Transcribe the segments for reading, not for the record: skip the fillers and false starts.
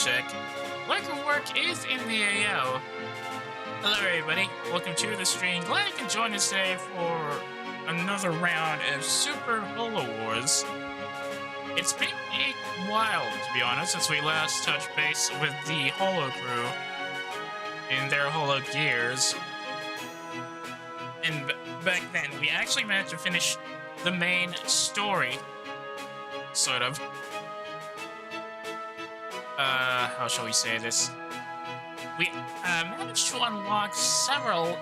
check. Like work is in the AO. Hello everybody, welcome to the stream. Glad you can join us today for another round of Super Holo Wars. It's been a while, to be honest, since we last touched base with the Holo crew in their Holo gears. And back then, we actually managed to finish the main story, sort of. How shall we say this? We managed to unlock several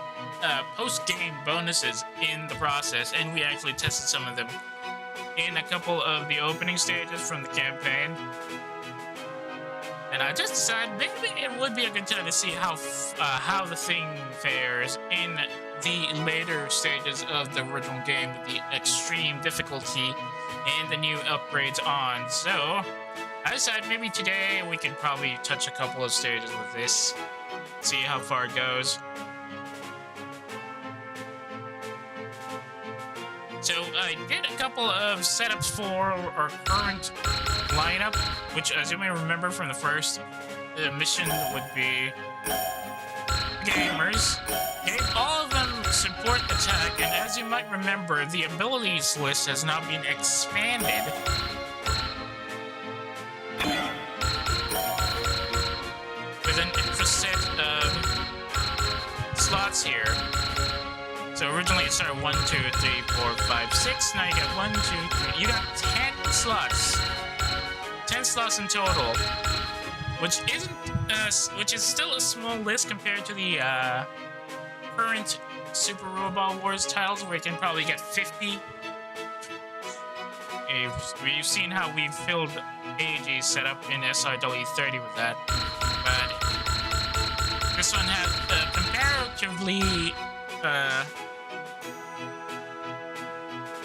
post-game bonuses in the process, and we actually tested some of them in a couple of the opening stages from the campaign. And I just decided maybe it would be a good time to see how the thing fares in the later stages of the original game with the extreme difficulty and the new upgrades on. So I decided maybe today we could probably touch a couple of stages with this, see how far it goes. So I did a couple of setups for our current lineup, which, as you may remember from the first mission, would be gamers. Gave all of them support attack, and as you might remember, the abilities list has now been expanded. With an extra set of slots here. So originally it started 1, 2, 3, 4, 5, 6. Now you get 1, 2, 3. You got 10 slots. 10 slots in total, which is still a small list compared to the current Super Robot Wars titles, where you can probably get 50. You've seen how we've filled AG set up in SIW30 with that, but this one has comparatively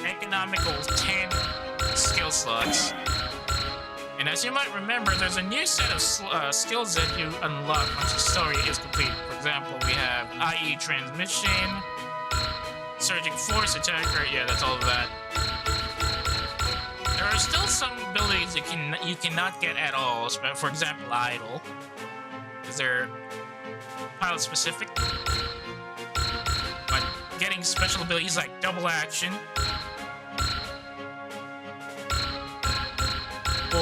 economical 10 skill slots. And as you might remember, there's a new set of skills that you unlock once the story is complete. For example, we have IE transmission, surging force attacker. Yeah, that's all of that. There are still some abilities you cannot get at all. For example, idle, because they're pilot specific. But getting special abilities like double action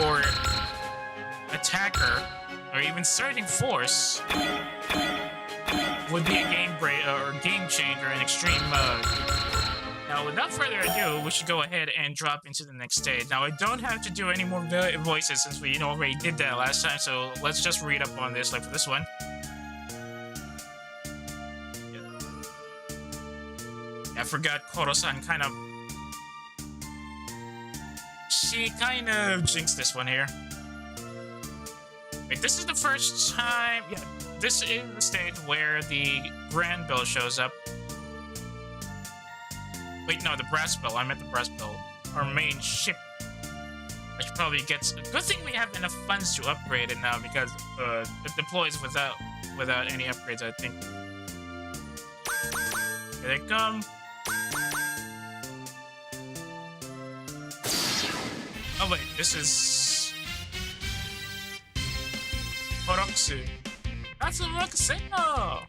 or attacker, or even surging force, would be a game changer in extreme mode. Now, without further ado, we should go ahead and drop into the next stage. Now, I don't have to do any more voices since we already did that last time, so let's just read up on this, like for this one. I forgot Koro-san she kind of jinxed this one here. Wait, this is the first time... Yeah, this is the stage where the Grand Bell shows up. Wait, no, the Brass Bell. I meant the Brass Bell. Our main ship. Which probably gets... Good thing we have enough funds to upgrade it now, because it deploys without any upgrades, I think. Here they come. Oh wait, this is... Horoksu. That's a Rokuseno!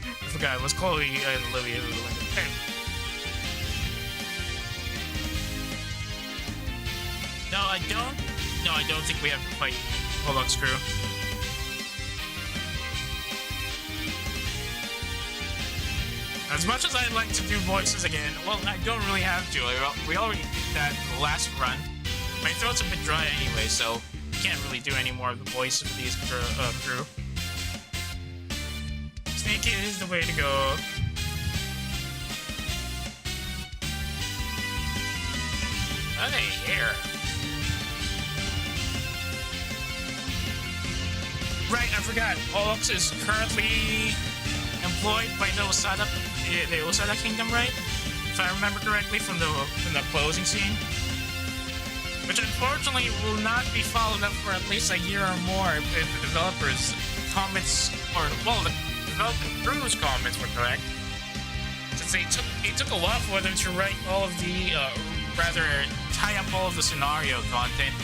I forgot, it was Chloe and Olivia who went to pen. No, I don't think we have to fight Pollock's crew. As much as I'd like to do voices again, well, I don't really have to. We already did that in the last run. My throat's a bit dry anyway, so I can't really do any more of the voice of these crew. Sneaky is the way to go. Are they here? Right, I forgot. Pollux is currently employed by the Osada Kingdom, right? If I remember correctly from the closing scene. Which unfortunately will not be followed up for at least a year or more if the developers' comments, or well, the development crew's comments were correct. Since it took a while for them to write all of the, rather tie up all of the scenario content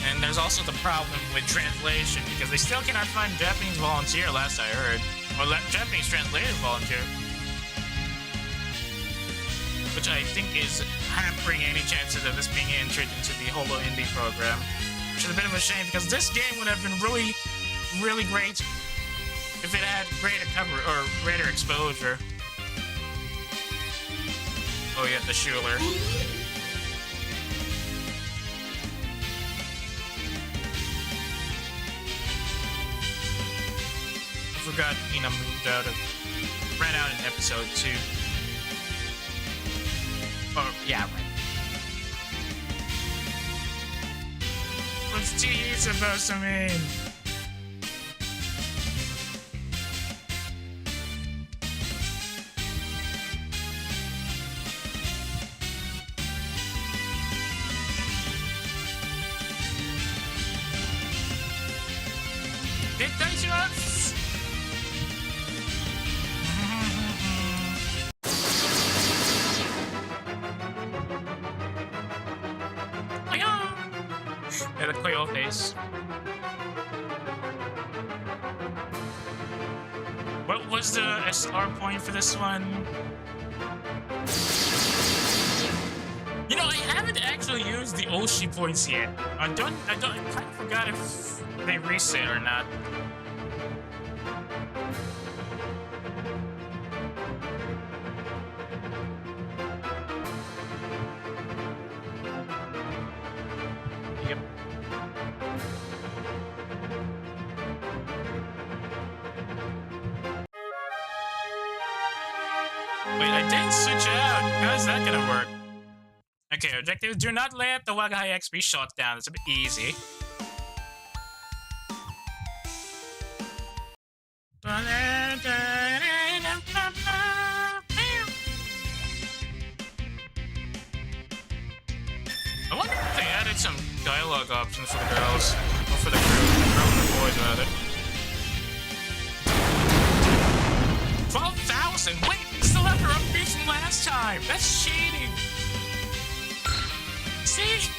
And there's also the problem with translation, because they still cannot find Japanese volunteer, last I heard. Or Japanese translated volunteer. Which I think is hampering any chances of this being entered into the Holo Indie program. Which is a bit of a shame, because this game would have been really, really great if it had greater cover, or greater exposure. Oh yeah, the Schuler. I forgot Keyta ran out in episode 2. Oh, yeah, right. What's T supposed to mean? Did they just? Yeah, the Cleo face. What was the SR point for this one? You know, I haven't actually used the Oshi points yet. I kind of forgot if they reset or not. Yep. Wait, I didn't switch out. How is that gonna work? Okay, objectives. Do not let the Wagai X be shot down. It's a bit easy. I wonder if they added some dialogue options for the girls. Or for the girls and the boys, rather. 12,000! Wait, we still have her upbeat from last time! That's cheating! See?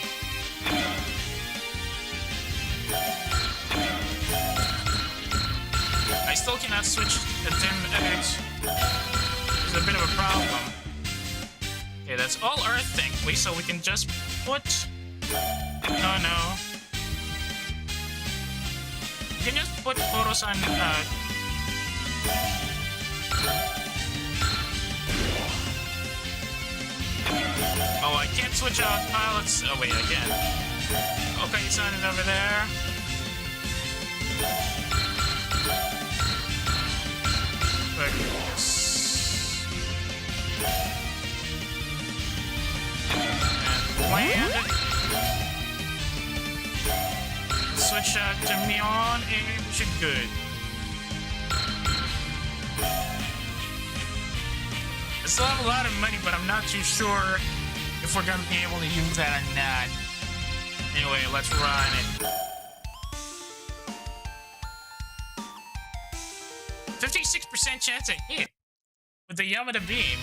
I still cannot switch the dim edit. There's a bit of a problem. Okay, that's all Earth, thankfully, so we can just put... Oh no. We can just put photos on, Oh, I can't switch out pilots. Oh, wait, I can. Okay, it's on it over there. Focus. And land. Switch out to neon, and we should good. I still have a lot of money, but I'm not too sure if we're gonna be able to use that or not. Anyway, let's run it. 56% chance to hit with the Yamada beam.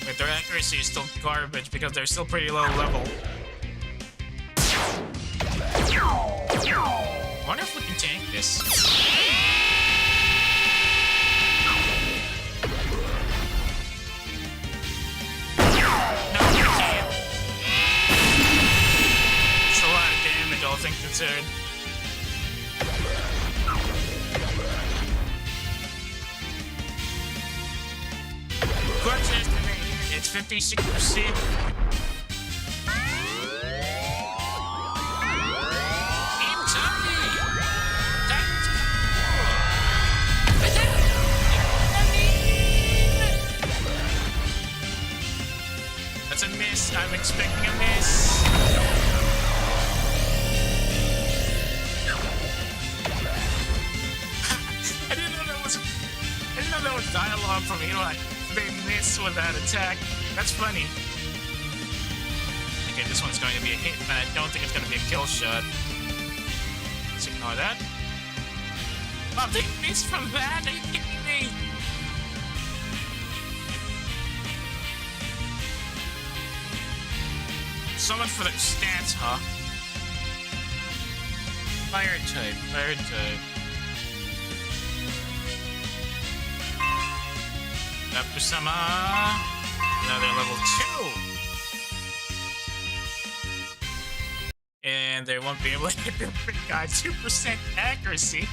But their accuracy is still garbage because they're still pretty low level. I wonder if we can tank this. All things considered. Corpse estimate, it's 56%. That's a miss. I'm expecting a miss. There was dialogue from Eli. They miss with that attack. That's funny. Okay, this one's going to be a hit, but I don't think it's going to be a kill shot. Let's ignore that. Oh, they missed from that? Are you kidding me? So much for the stats, huh? Fire type, fire type. Yapusama. Another level 2. And they won't be able to hit the big guy. 2% accuracy.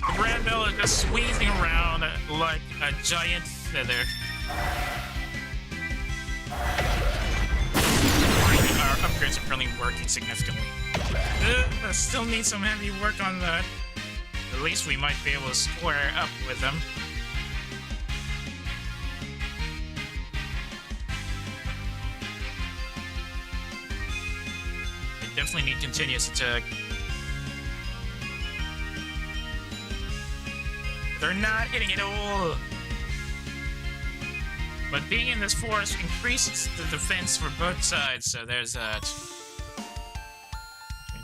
The Grand Bell is just squeezing around like a giant feather. Our upgrades are currently working significantly. Still need some heavy work on that. At least we might be able to square up with them. They definitely need continuous attack. They're not hitting it all. But being in this forest increases the defense for both sides, so there's that.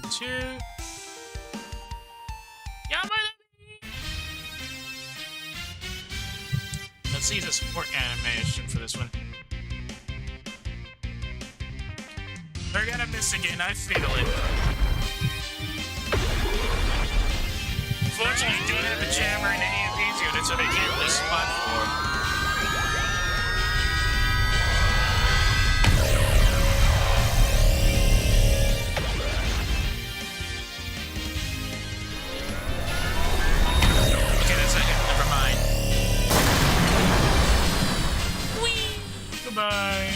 2. Let's see the support animation for this one. They're gonna miss again, I feel it. Fortunately, you don't have a jammer in any of these units, so they can't really spot for. Okay, that's a hit, never mind. Whee! Goodbye.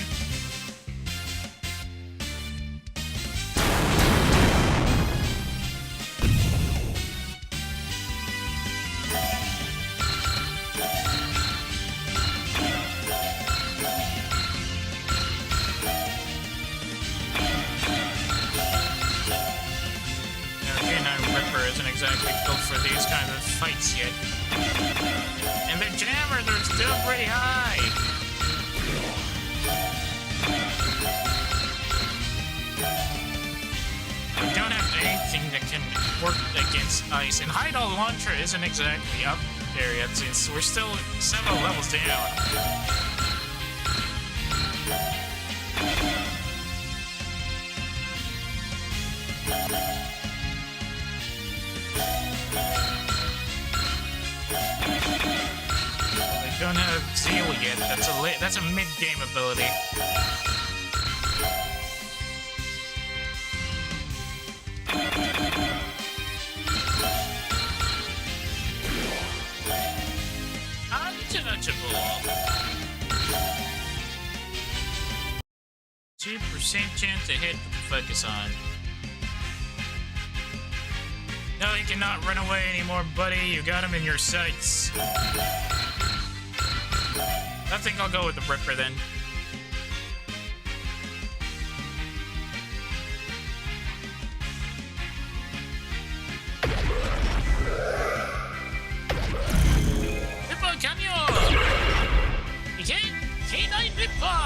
Exactly built for these kind of fights yet. And the jammer, they're still pretty high. We don't have anything that can work against ice, and Hydol Launcher isn't exactly up there yet since we're still several levels down. Don't have Zeal yet. That's a mid-game ability. Untouchable. 2% chance to hit with the focus on. No, you cannot run away anymore, buddy. You got him in your sights. I think I'll go with the Ripper then. Ripper, camion! K9 Ripper!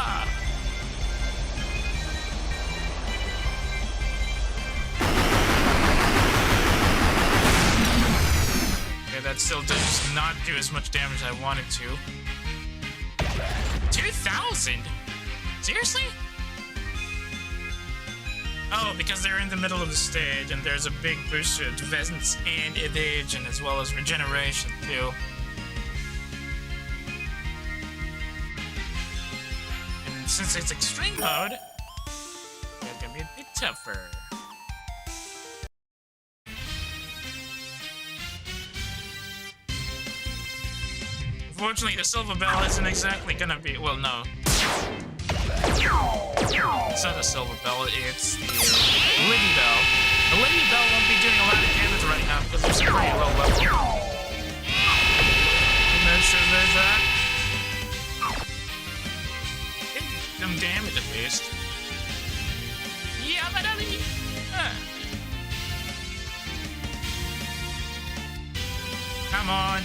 Okay, that still does not do as much damage as I wanted to. 2,000? Seriously? Oh, because they're in the middle of the stage, and there's a big boost to defense and evasion, as well as regeneration, too. And since it's extreme mode, it's gonna be a bit tougher. Unfortunately, the Silver Bell isn't exactly gonna be... Well, no. It's not the Silver Bell, it's the Liddy Bell. The Liddy Bell won't be doing a lot of damage right now because they're so pretty low level. Make sure there's that. Did some damage at least. Yeah, buddy! Come on!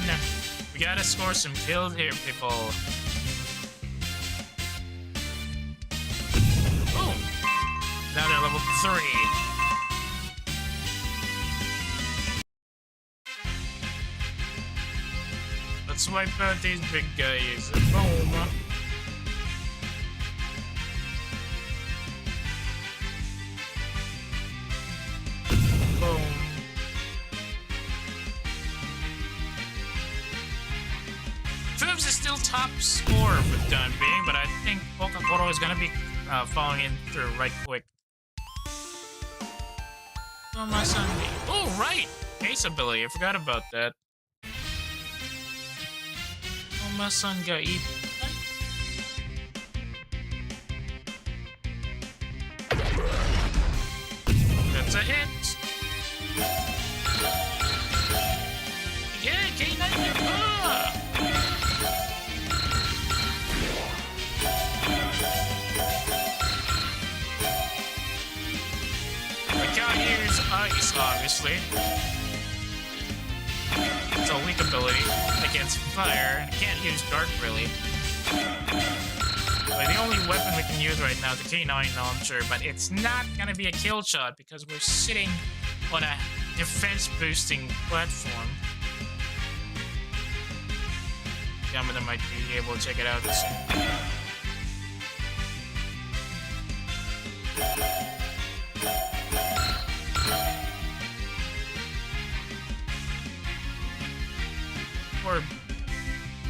We gotta score some kills here, people. Now they're level 3. Let's wipe out these big guys. Boom. Boom. Foobs is still top score for the time being, but I think Holo is gonna be following in through right quick. Oh, my son. Oh, right! Ace ability, I forgot about that. Oh, my son got eaten. That's a hit! Yeah, Keyta! I can't use ice, obviously. It's a weak ability against fire. I can't use dark, really. But the only weapon we can use right now is the K9 launcher, but it's not gonna be a kill shot because we're sitting on a defense-boosting platform. Yamada might be able to check it out soon.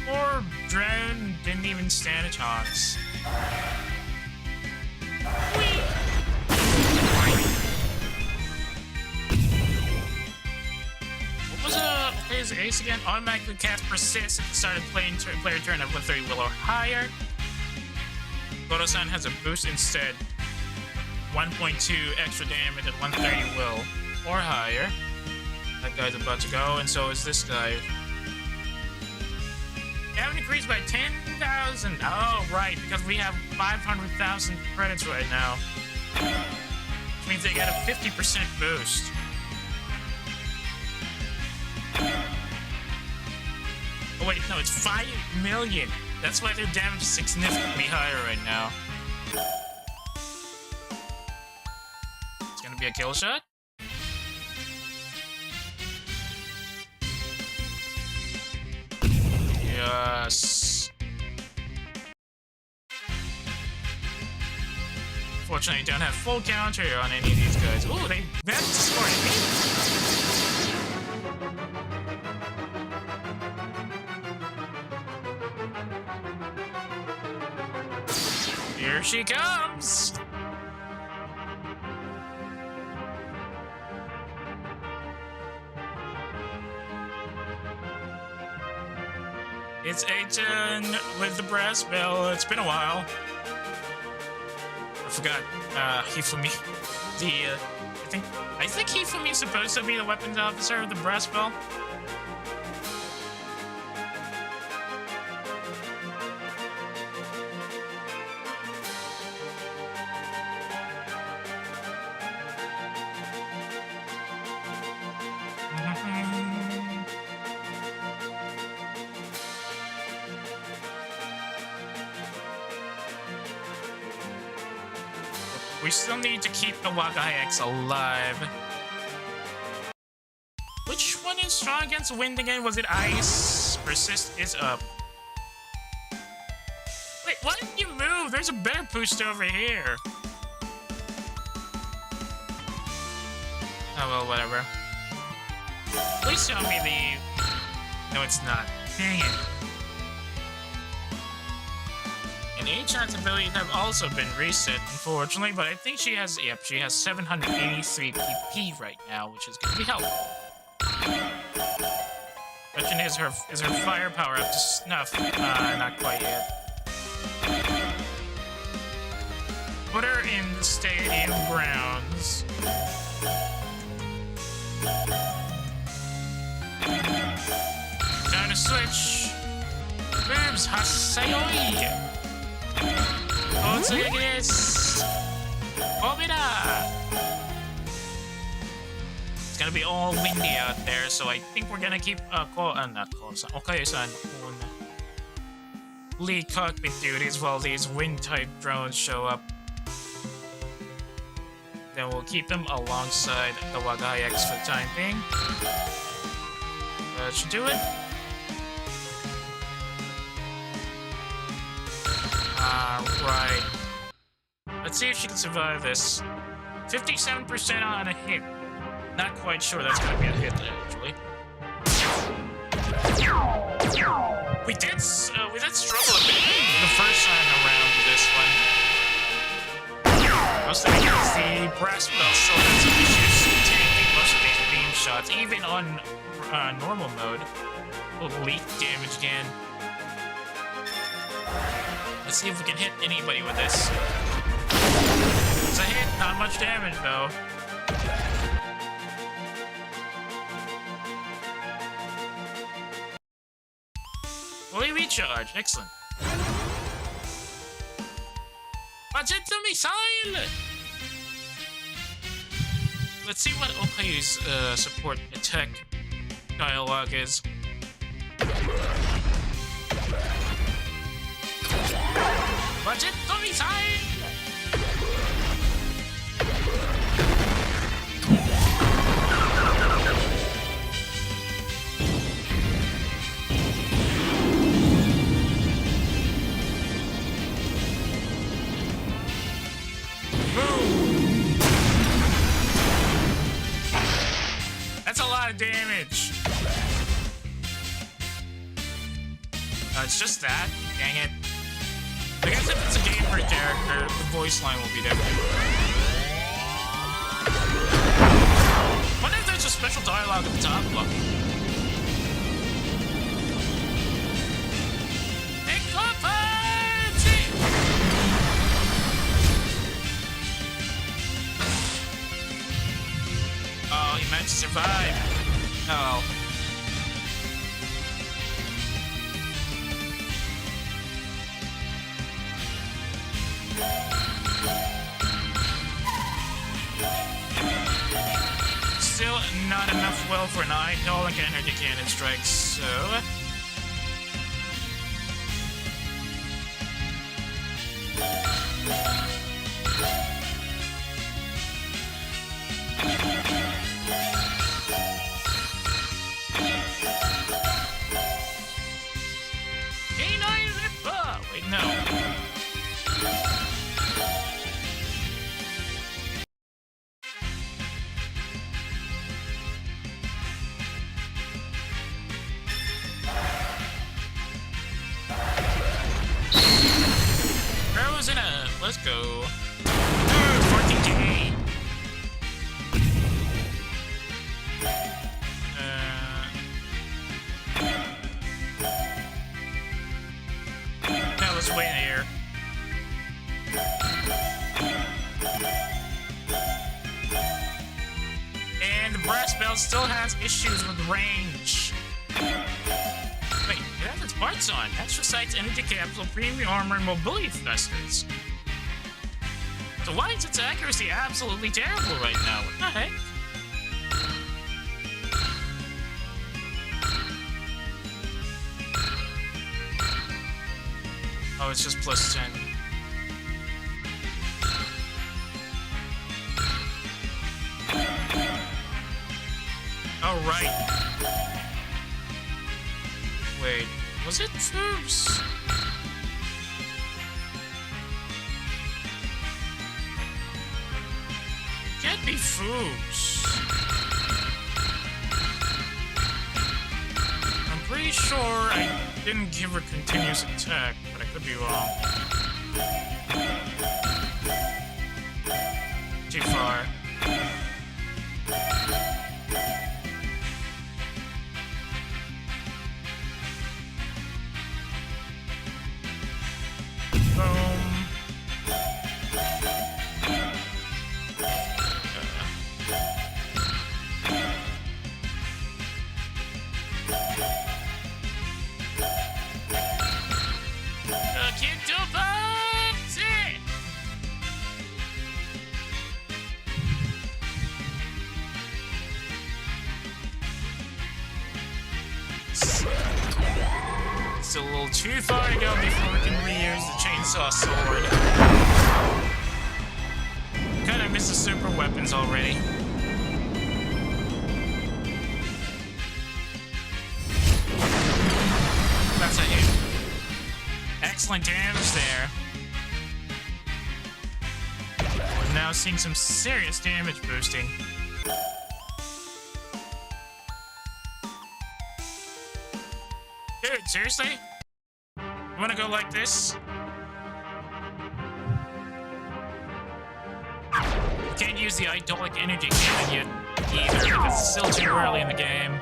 Poor drone didn't even stand a chance. What was his ace again? Automatically cast persist at the start of player turn at 130 will or higher. Goto-san has a boost instead. 1.2 extra damage at 130 will or higher. That guy's about to go, and so is this guy. They haven't increased by 10,000. Oh, right, because we have 500,000 credits right now. Which means they get a 50% boost. Oh, wait, no, it's 5 million. That's why their damage is significantly higher right now. It's gonna be a kill shot? Yes. Fortunately, don't have full counter on any of these guys. Ooh, they managed to score a hit. Here she comes! It's Aiton with the brass bell. It's been a while. I forgot Hifumi. I think Hifumi's supposed to be the weapons officer of the brass bell. We still need to keep the Wagax alive. Which one is strong against wind again? Was it ice? Persist is up. Wait, why didn't you move? There's a better boost over here. Oh well, whatever. Please show me the... No, it's not. Dang it. And H-Shot's abilities have also been reset, unfortunately, but I think she has, yep, she has 783 PP right now, which is going to be helpful. Question is her firepower up to snuff? Not quite yet. Put her in the stadium grounds. Time to switch. Boobs, Hasayoi! It's gonna be all windy out there, so I think we're gonna keep Okay-san on lead cockpit duties while these wind-type drones show up. Then we'll keep them alongside the Wagai X for the time being. That should do it. Alright. Let's see if she can survive this. 57% on a hit. Not quite sure that's gonna be a hit, actually. We did struggle a bit the first time around with this one. Mostly because the brass belt still had some issues taking most of these beam shots, even on normal mode. Will leak damage again. Let's see if we can hit anybody with this. It's a hit, not much damage though. Fully recharge, excellent. Projectile missile! Let's see what Okayu's support attack dialogue is. Projectile missile! That's a lot of damage. It's just that. Dang it. I guess if it's a game per character, the voice line will be different. Wonder if there's a special dialogue at the top. Look. Oh, he managed to survive. Oh. Still not enough well for an idolic energy cannon strike, so... Wait, no. Frozen up. Let's go. 14 to 8. Let's wait here. And the brass belt still has issues with range. Wait, it has its parts on. Extra sights, energy capsule, premium armor, and mobility thrusters. So why is its accuracy absolutely terrible right now? What the heck? Oh, it's just plus 10. Oh, right. Wait, was it Foobs? Can't be Foobs. I'm pretty sure I didn't give her continuous attack, but I could be wrong. Too far. Boom. It's a little too far to go before we can reuse the chainsaw sword. Kinda miss the super weapons already. That's a hit. Excellent damage there. We're now seeing some serious damage boosting. Dude, seriously? You wanna go like this? You can't use the idolic energy cannon yet either, because it's still too early in the game.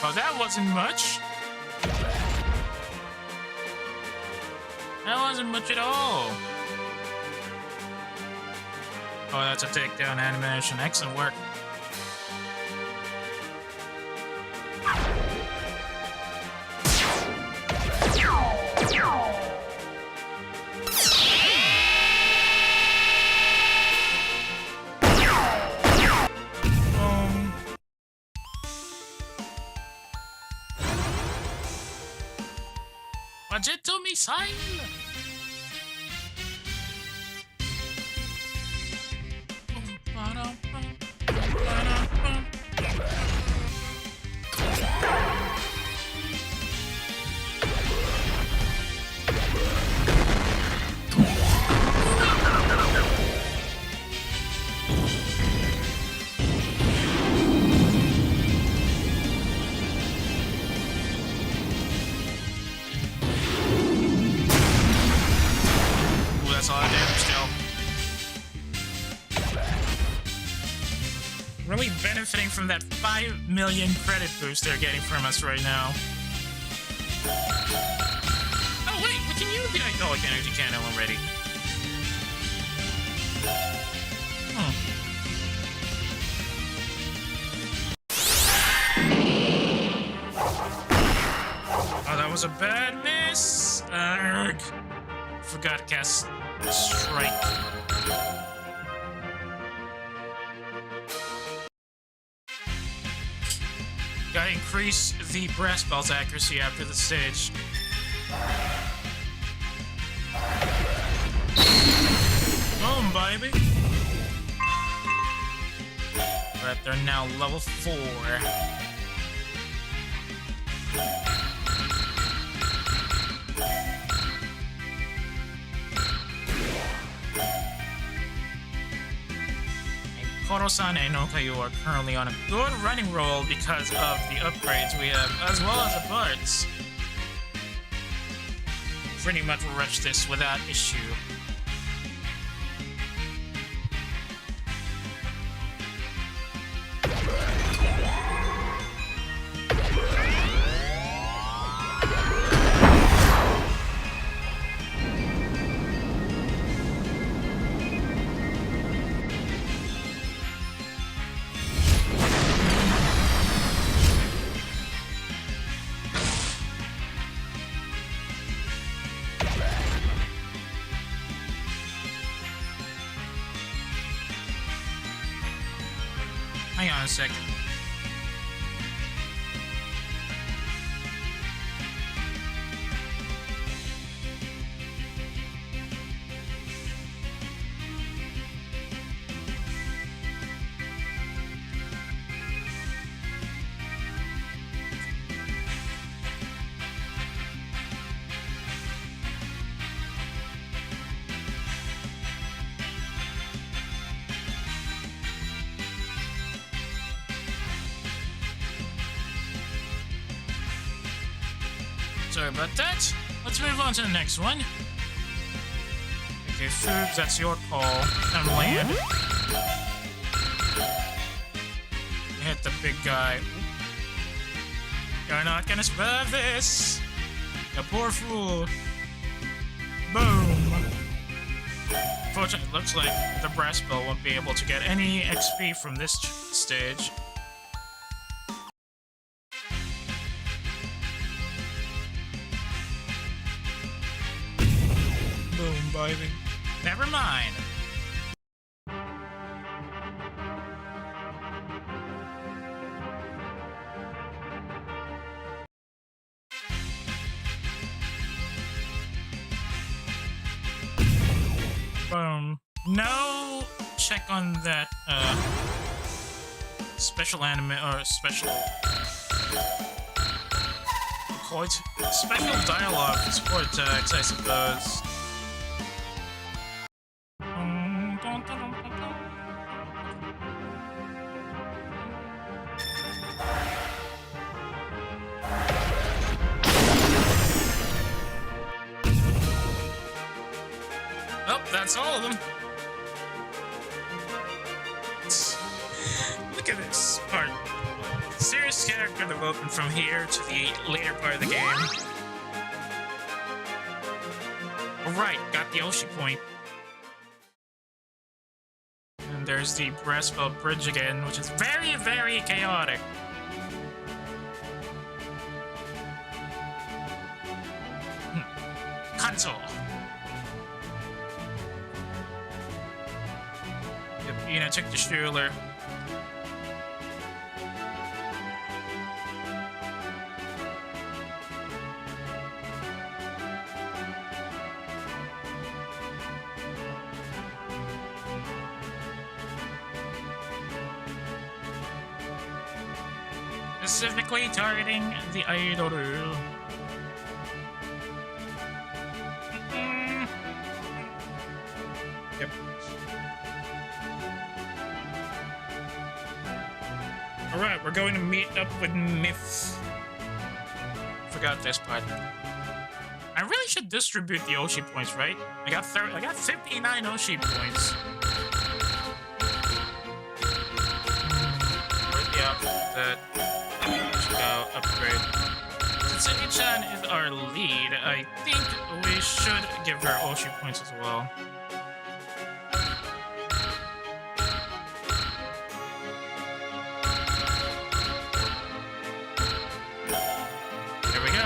Oh, that wasn't much. That wasn't much at all. Oh, that's a takedown animation. Excellent work. Progetto missile! That's a lot of damage still. Really benefiting from that 5 million credit boost they're getting from us right now. Oh wait, we can use the idolic energy cannon already. Oh, that was a bad miss. Arrgh. Forgot to cast Strike. Gotta increase the brass belt's accuracy after the stage. Boom, baby! But they're now level 4. Koro-san and Okayu are currently on a good running roll because of the upgrades we have, as well as the parts. Pretty much rush this without issue. Hang on a second. Sorry about that. Let's move on to the next one. Okay, Foobs, that's your call. And land. Hit the big guy. You're not gonna survive this! You poor fool. Boom! Unfortunately, it looks like the brass bell won't be able to get any XP from this stage. Boom, baby. Never mind. Boom. No check on that, special anime, or special... Special dialogue for support attacks, I suppose. Oh, that's all of them. Look at this part. Serious character development from here to the later part of the game. Alright, got the Oshi point. And there's the brass bell bridge again, which is very, very chaotic. Console. Yep, you know, took the stroller. Specifically targeting the idol. Yep. Alright, we're going to meet up with Myth. Forgot this part. I really should distribute the Oshi points, right? I got 59 Oshi points. Yeah, that. Upgrade. Since Ichan is our lead, I think we should give her Oshi points as well. Here we go.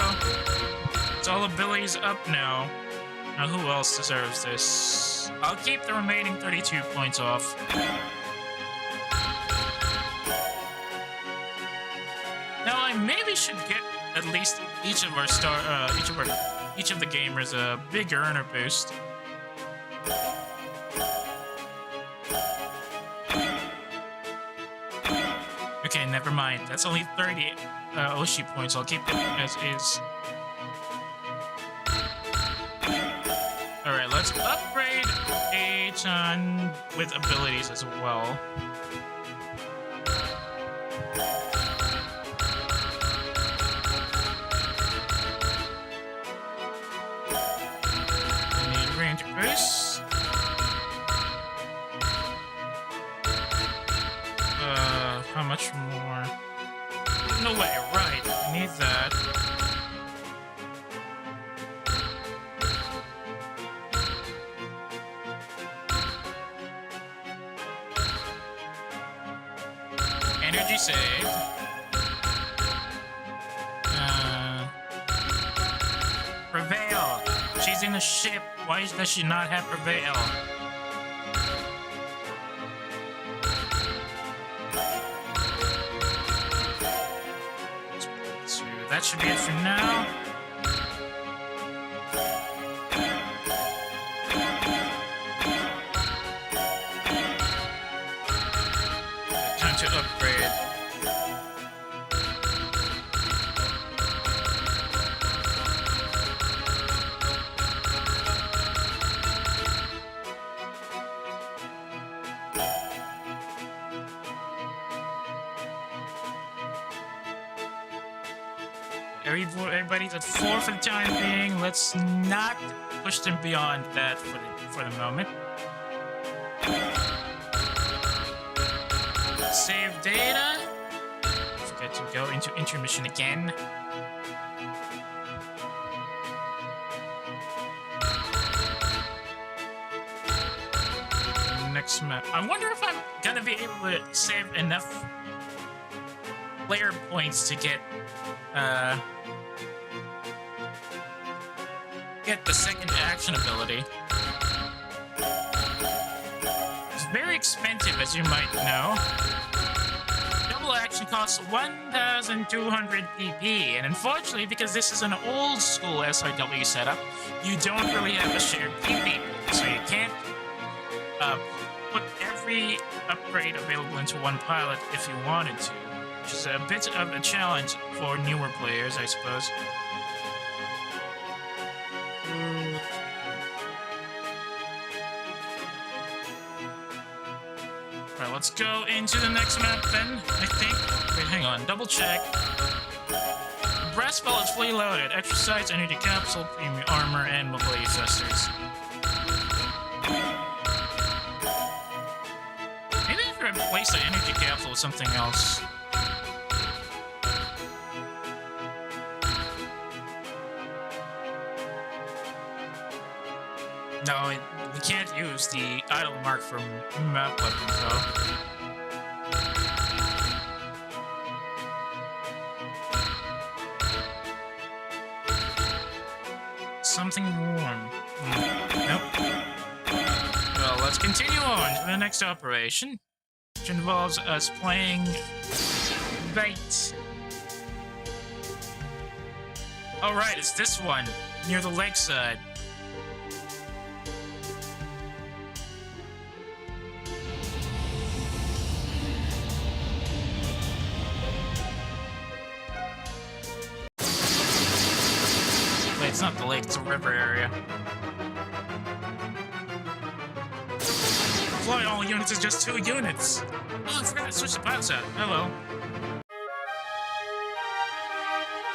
It's all abilities up now. Now who else deserves this? I'll keep the remaining 32 points off. Now I maybe should get at least each of our each of the gamers a big earner boost. Okay, never mind. That's only 30 Oshi points. I'll keep it as is. Alright, let's upgrade Keyta with abilities as well. Boost. How much more? No way, right. I need that. Energy saved. Prevail. She's in the ship. Why does she not have Prevail? So that should be it for now. Time to upgrade. Everybody's at 4 for the time being. Let's not push them beyond that for the moment. Save data. get to go into intermission again. Next map. I wonder if I'm gonna be able to save enough player points to get the second action ability. It's very expensive, as you might know. Double action costs 1,200 PP, and unfortunately, because this is an old school SRW setup, you don't really have a shared PP, so you can't put every upgrade available into one pilot if you wanted to, which is a bit of a challenge for newer players, I suppose. Alright, let's go into the next map then, I think. Wait, hang on, double check. Brass ball is fully loaded. Exercise, energy capsule, premium armor, and mobility thrusters. Maybe I could replace the energy capsule with something else. No, we can't use the idle mark from map weapons, though. Something warm. Nope. Well, let's continue on to the next operation, which involves us playing bait. Alright, it's this one, near the lakeside. It's not the lake, it's a river area. Deploy all units is just 2 units. Oh, I forgot to switch the pilots out. Hello.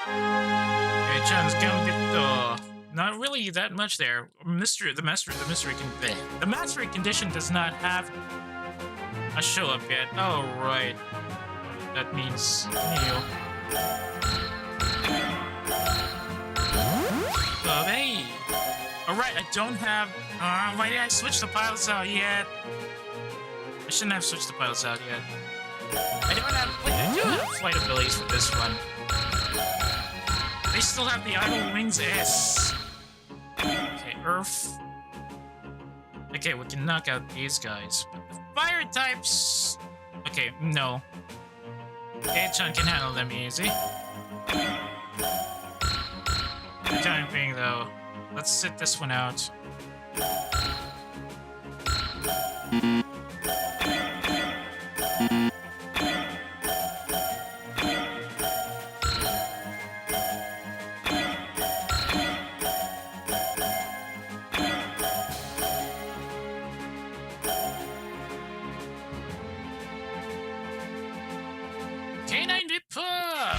Okay, Chan's Gambito. Not really that much there. The mastery condition does not have a show up yet. Oh, right. That means new. Hey! Alright, I don't have... why did I switch the pilots out yet? I shouldn't have switched the pilots out yet. I don't have... Wait, I do have flight abilities for this one. They still have the idle wings S. Okay, Earth. Okay, we can knock out these guys. But the fire types... Okay, no. Keyta can handle them easy. For the time being, though, let's sit this one out. K9 Dipper!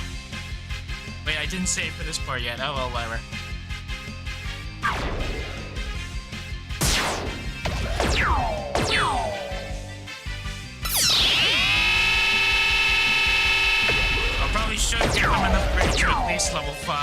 Wait, I didn't save for this part yet. Oh well, whatever. I probably should give them an upgrade to at least level 5.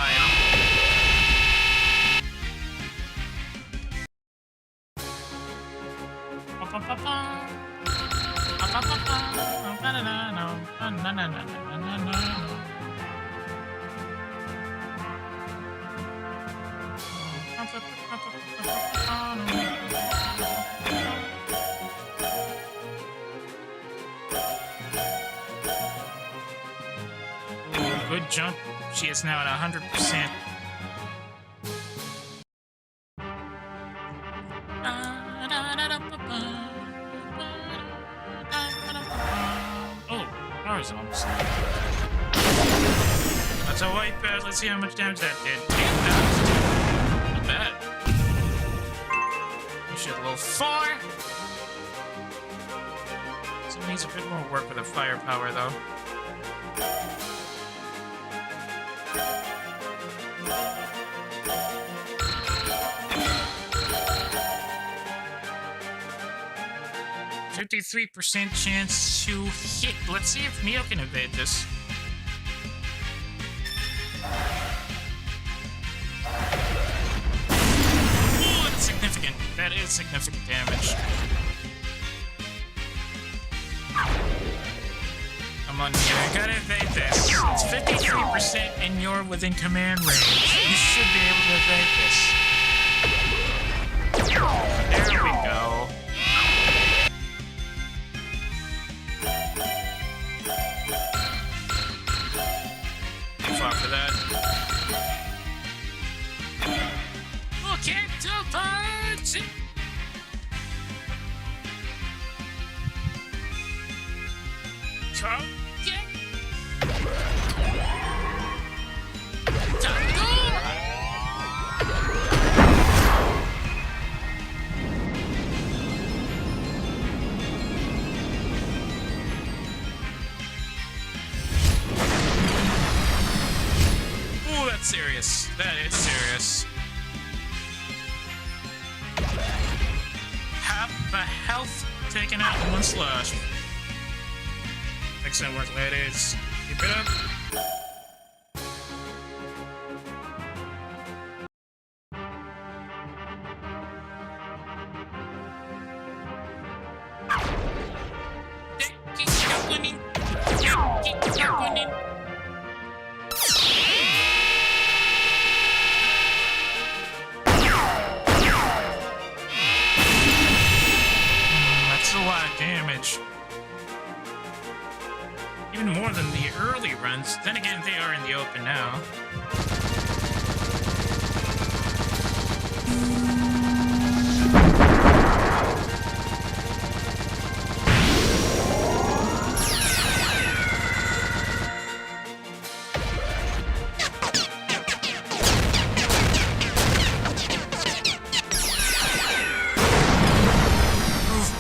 Good jump. She is now at 100%. Oh, ours almost. That's a white pad. Let's see how much damage that did. 10,000. Not bad. You should level 4. So it needs a bit more work with the firepower, though. %53% chance to hit. Let's see if Mio can evade this. is significant damage. Come on, you gotta evade this. It's 53% and you're within command range. You should be able to evade this. There we go. Too far for that. Look at the birds! Come get Ooh, that's serious. That is serious. Half the health taken out in one slash. Excellent work, ladies. Keep it up. That's a lot of damage. Even more than the early runs. Then again, they are in the open now. Oof.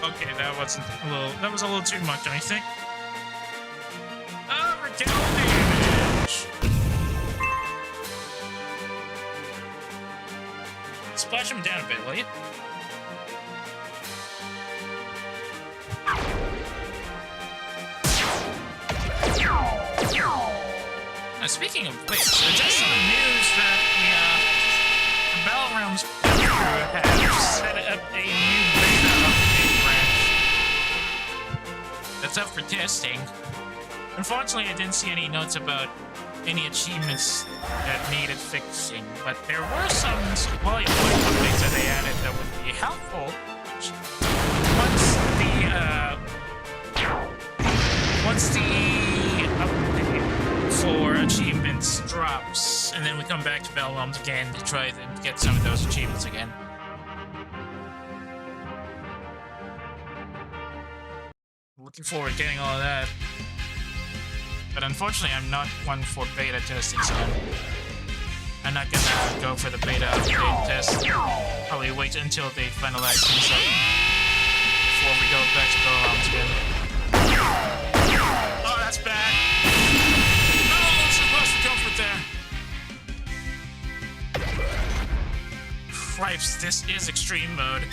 Okay, that was a little too much, don't you think? Damage. Splash him down a bit, will you? Now, speaking of which, just some news that the Battle Realms crew have set up a new beta update branch that's up for testing. Unfortunately, I didn't see any notes about any achievements that needed fixing, but there were some quality of life updates that they added that would be helpful once the update for achievements drops, and then we come back to Battle Realms again to try to get some of those achievements again. Looking forward to getting all of that. But unfortunately, I'm not one for beta testing, so I'm not gonna go for the beta update test. Probably wait until they finalize things up before we go back to Battle Realms again. Oh, that's bad. No, I'm supposed to go for there. Cripes, this is extreme mode.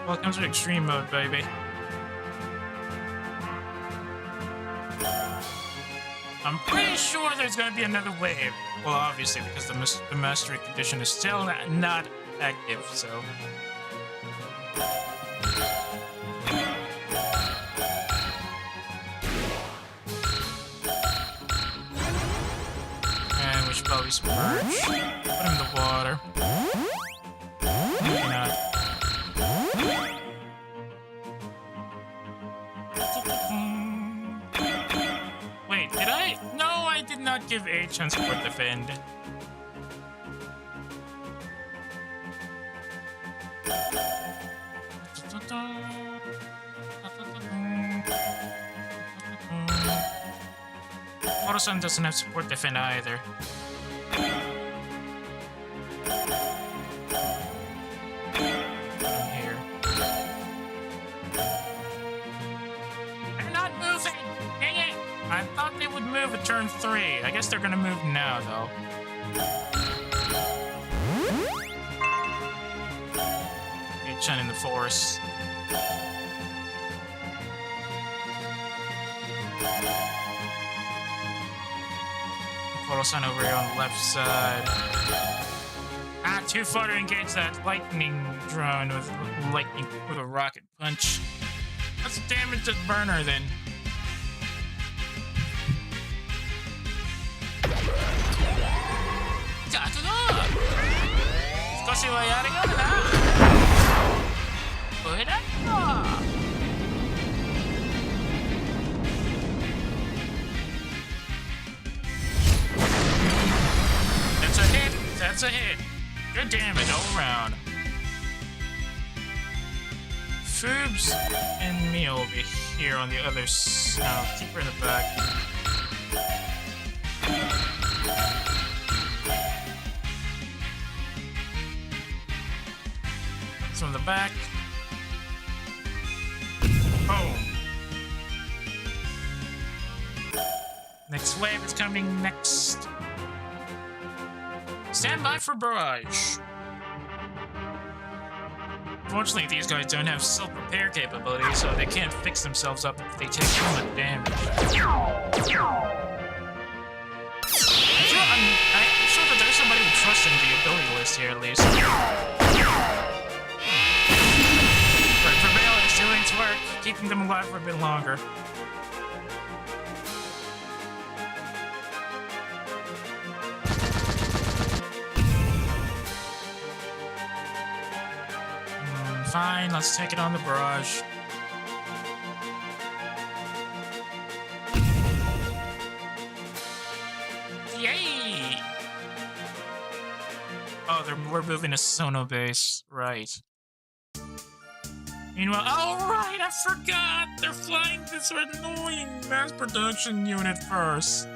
Welcome to extreme mode, baby. I'm pretty sure there's gonna be another wave. Well, obviously, because the mastery condition is still not active, so... And we should probably submerge. Put him in the water. Maybe not. Wait, did I? No, I did not give A transport defend. Autosun doesn't have support defend either. I thought they would move at turn 3. I guess they're gonna move now, though. Chun in the forest. Photo-sun over here on the left side. Ah, too far to engage that lightning drone with a rocket punch. Let's damage the burner then. That's a hit. That's a hit. Good damage all around. Foobs and me will be here on the other side. Keep her in the back. From the back. Boom. Next wave is coming next. Stand by for barrage. Unfortunately, these guys don't have self-repair capabilities, so they can't fix themselves up if they take too much damage. I'm sure that there's somebody who trusts in the ability list here, at least. But Prevail is doing its work, keeping them alive for a bit longer. Fine, let's take it on the barrage. Yay! Oh, we're moving a Sono base, right. Meanwhile, oh right, I forgot! They're flying this annoying mass production unit first.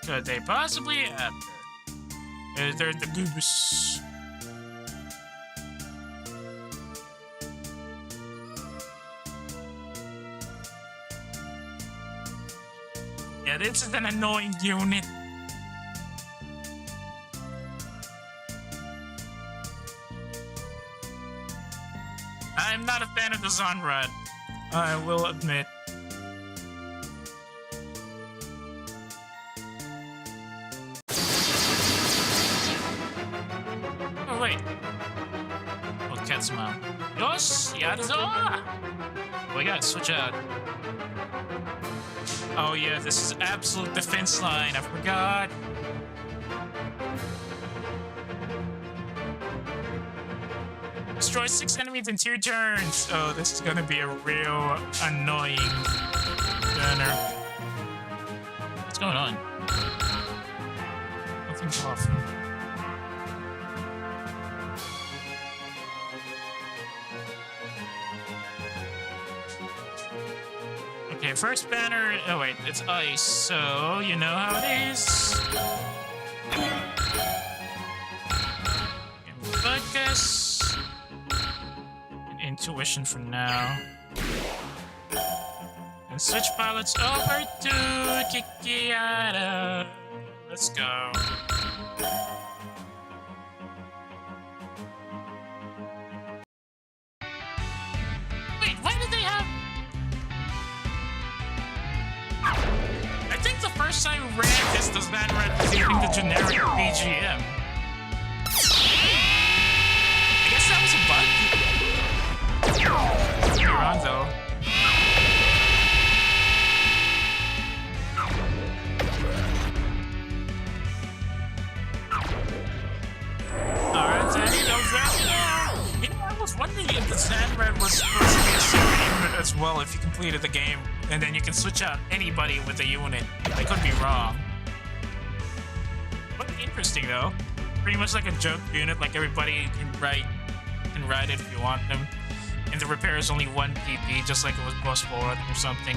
Could they possibly have? They're the goose. Yeah, this is an annoying unit. I'm not a fan of the Zonrad, I will admit. Oh, wait. Oh, Katsuma. Yosh! Yadazo! We gotta switch out. Oh, yeah, this is absolute defense line. I forgot. Destroy 6 enemies in 2 turns. Oh, this is gonna be a real annoying gunner. What's going on? Nothing's off. Okay, first banner. Oh wait, it's ice, so you know how it is. Focus. Intuition for now. And switch pilots over to Keyta. Let's go. Wait, why did they have... I think the first time we ran this does not ran using the generic BGM. I guess that was a bug. You're wrong, though. Alright, Sandy, those now. You know, I was wondering if the Sandred was supposed to be a secret unit as well if you completed the game, and then you can switch out anybody with the unit. I could be wrong. But interesting, though. Pretty much like a joke unit, like everybody can ride it if you want them. And the repair is only 1 PP, just like it was Boss Forward or something.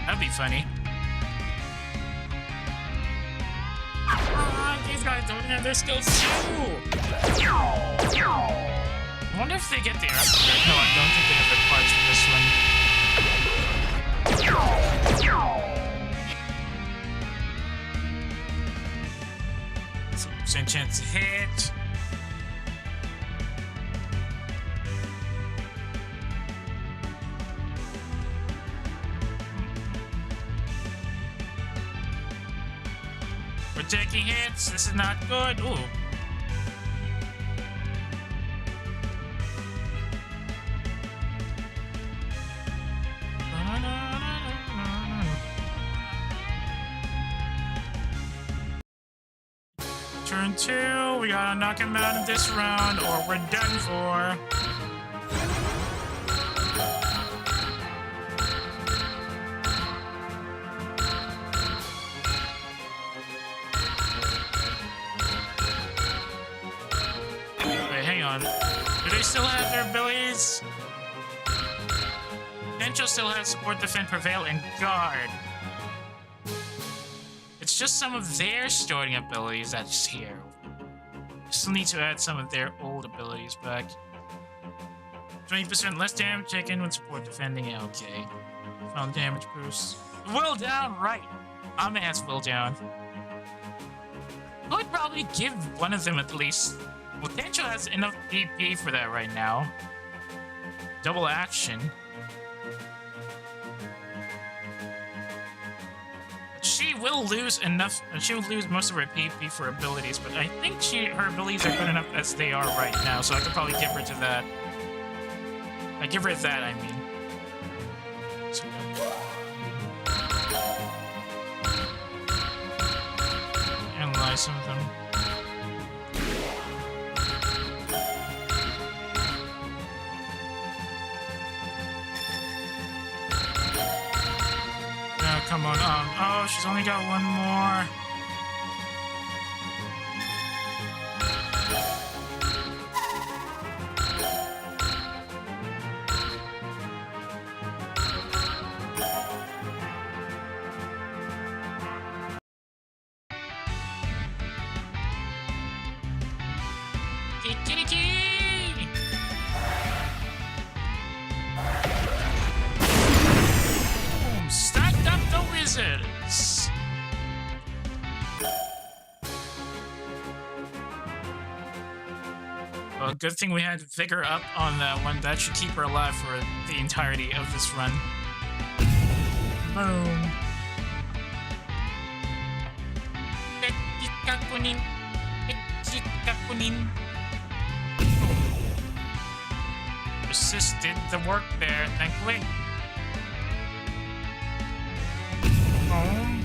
That'd be funny. These guys don't have their skills too! I wonder if they get the aircraft. No, I don't think they have their parts for this one. percent chance to hit. We're taking hits. This is not good. Ooh. Turn 2, we gotta knock him out in this round or we're done for. Wait, hang on. Do they still have their abilities? Bencho still has support, defend, prevail, and guard. It's just some of their starting abilities that's here. Still need to add some of their old abilities back. 20% less damage taken when support defending. Okay. Found damage boost. Will down, right. I'm gonna ask Will down. I would probably give one of them at least. Well, Tencho has enough PP for that right now. Double action. She will lose enough. She will lose most of her PP for abilities, but I think her abilities are good enough as they are right now, so I could probably give her to that. I give her that, I mean. So, analyze some of them. Come on, oh, she's only got one more. Boom, stacked up the wizards. Well, good thing we had Vigor up on that one. That should keep her alive for the entirety of this run. Boom. Assist did the work there, thankfully. Boom.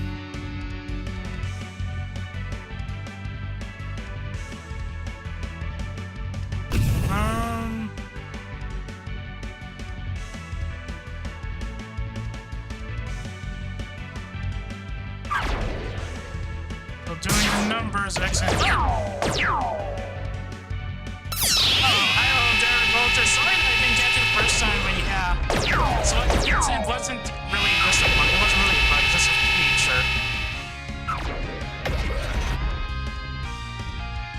Well, doing the numbers, excellent. Sorry that I didn't get you the first time, but yeah. So I guess it wasn't really just a bug. It wasn't really a bug, just a feature.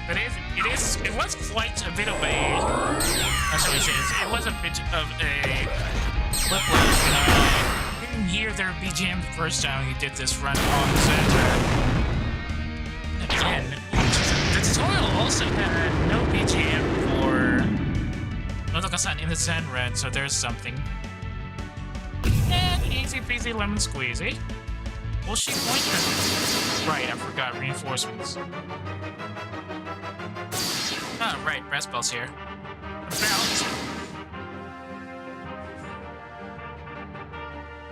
But it was quite a bit of a... That's what it is. It was a bit of a whiplash. I didn't hear their BGM the first time you did this run on the center. Again, the tutorial also had no BGM for Nodoka-san in the Zen Red, so there's something. And easy peasy lemon squeezy. Will she point her? Right, I forgot reinforcements. Oh, right, brass bell's here. Belt.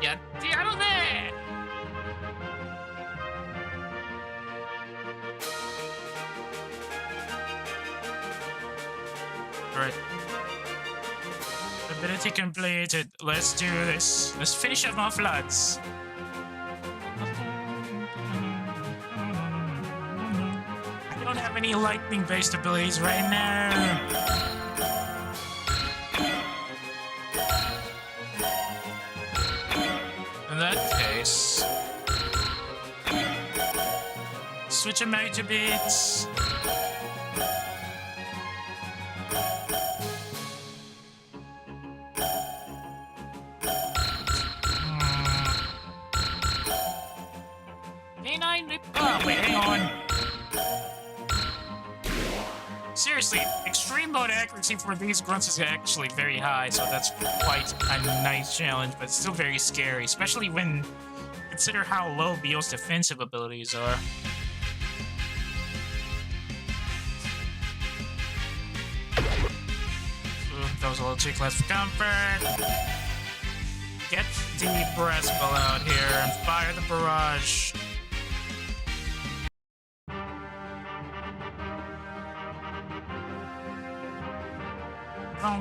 Get out of there! Right. Ability completed. Let's do this. Let's finish up our floods. I don't have any lightning-based abilities right now. In that case, switch them out a bit. Oh, wait, hang on. seriously, extreme mode accuracy for these grunts is actually very high, so that's quite a nice challenge, but it's still very scary, especially when consider how low Bio's defensive abilities are. Ooh, that was a little too close for comfort. Get the breast ball out here and fire the barrage. Well,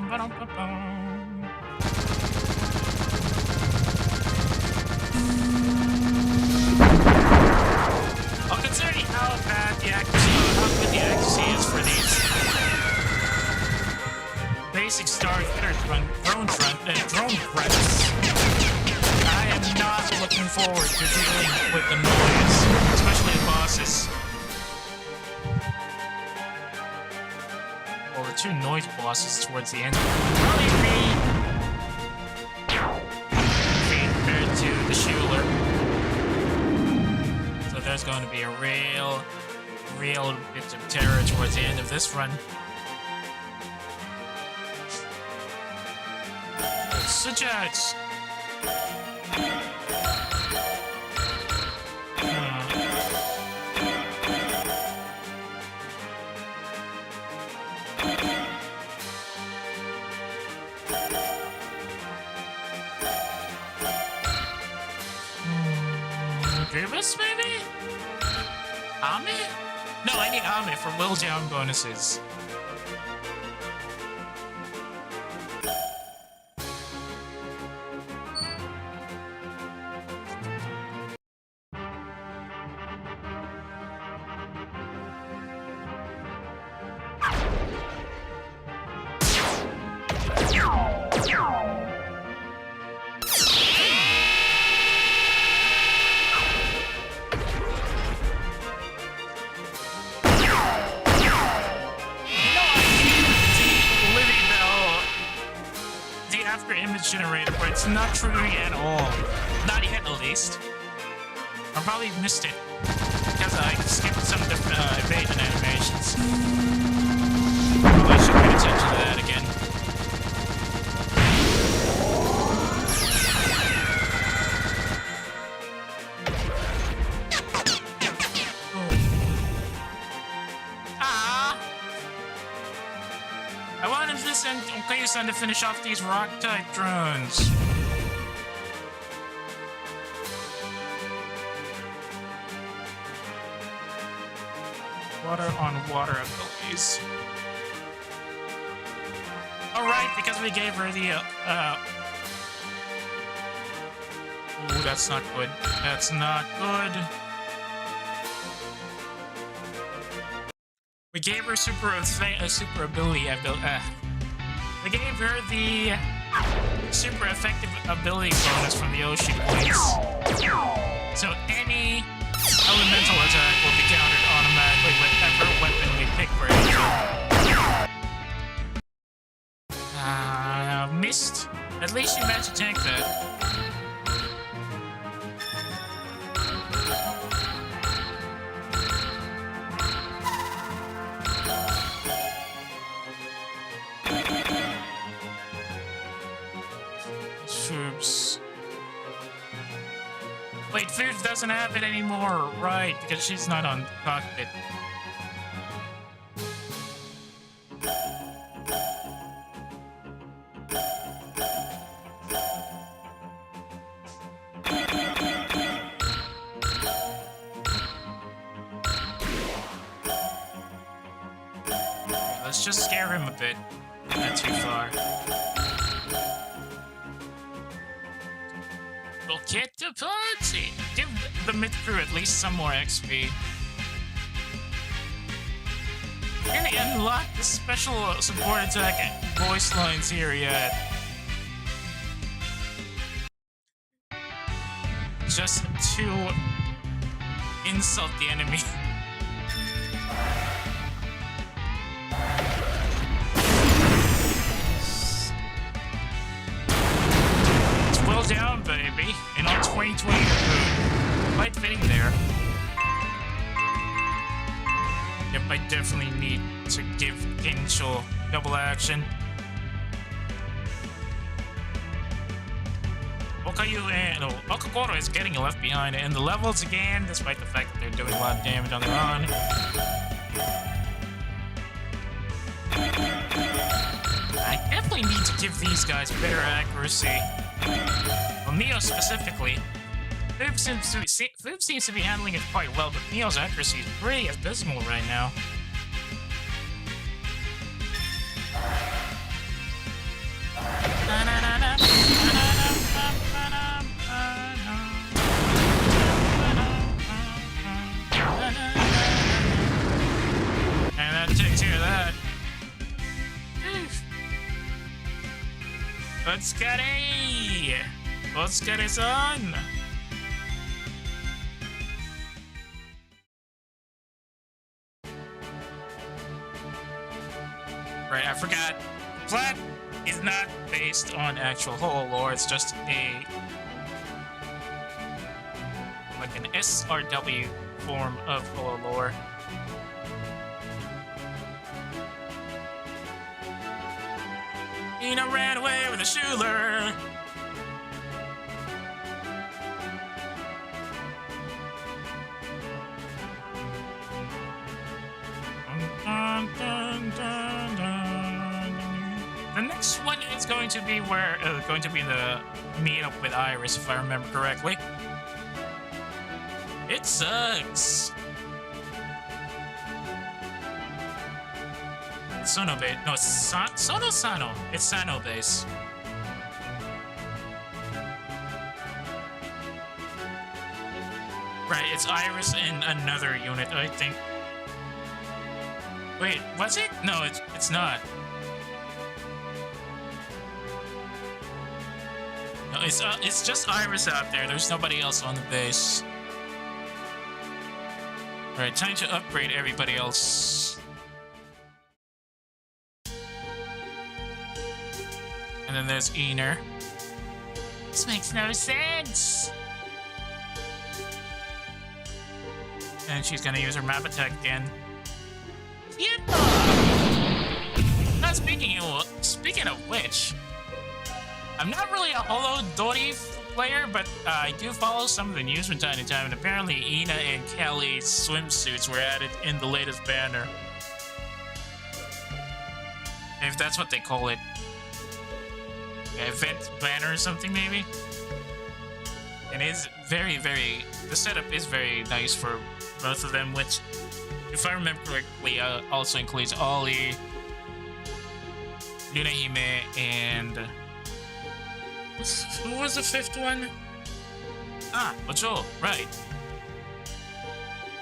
considering how bad the accuracy, how good the accuracy is for these basic star hitter drone threats, I am not looking forward to dealing with the noise, especially the bosses. Well, the two noise bosses towards the end probably be compared to the Schuler. So there's going to be a real bit of terror towards the end of this run. Switch out! Grievous, maybe? Ame? No, I need Ame for will down bonuses. Generator, but it's not triggering at all. Not yet, at least. I probably missed it because I skipped some different evasion animations. Probably should pay attention to that again. I wanted this and Keyta to finish off these rock-type drones. Water-on-water abilities. Alright, because we gave her the, Ooh, that's not good. That's not good. We gave her super ability. We gave her the super effective ability bonus from the ocean points. So any elemental attack will be countered automatically whatever weapon we pick for it. Missed. At least you managed to tank that. Wait, Food doesn't have it anymore, right? Because she's not on cockpit. Let's just scare him a bit. Not too far. We'll get the party! Give the mid crew at least some more XP. And unlock the special support attack voice lines here yet. Just to insult the enemy. Down, baby, in all 2020 mood. Quite fitting there. Yep, I definitely need to give Kincho double action. Okayu and Okagoro is getting left behind in the levels again, despite the fact that they're doing a lot of damage on their own. I definitely need to give these guys better accuracy. Well, Neo specifically. Fib seems to be handling it quite well, but Neo's accuracy is pretty abysmal right now. And that takes care of that. Let's get it! Let's get it on! Right, I forgot. Plat is not based on actual Holo lore, it's just like an SRW form of Holo lore. Ina ran away with a Schuler. The next one is going to be going to be the meetup with Iris, if I remember correctly. It sucks. Sono base. No, it's Sono Sano. It's Sano base. Right, it's Iris in another unit, I think. Wait, was it? No, it's not. No, it's just Iris out there. There's nobody else on the base. Alright, time to upgrade everybody else. And then there's Ener. This makes no sense! And she's gonna use her map attack again. Now, speaking of which, I'm not really a Holo Dori player, but I do follow some of the news from time to time, and apparently Ina and Kelly's swimsuits were added in the latest banner. If that's what they call it. Event banner or something, maybe? And it's very, the setup is very nice for both of them, which, if I remember correctly, also includes Ollie, Lunahime, and... who was the fifth one? Ah, Ojo, right.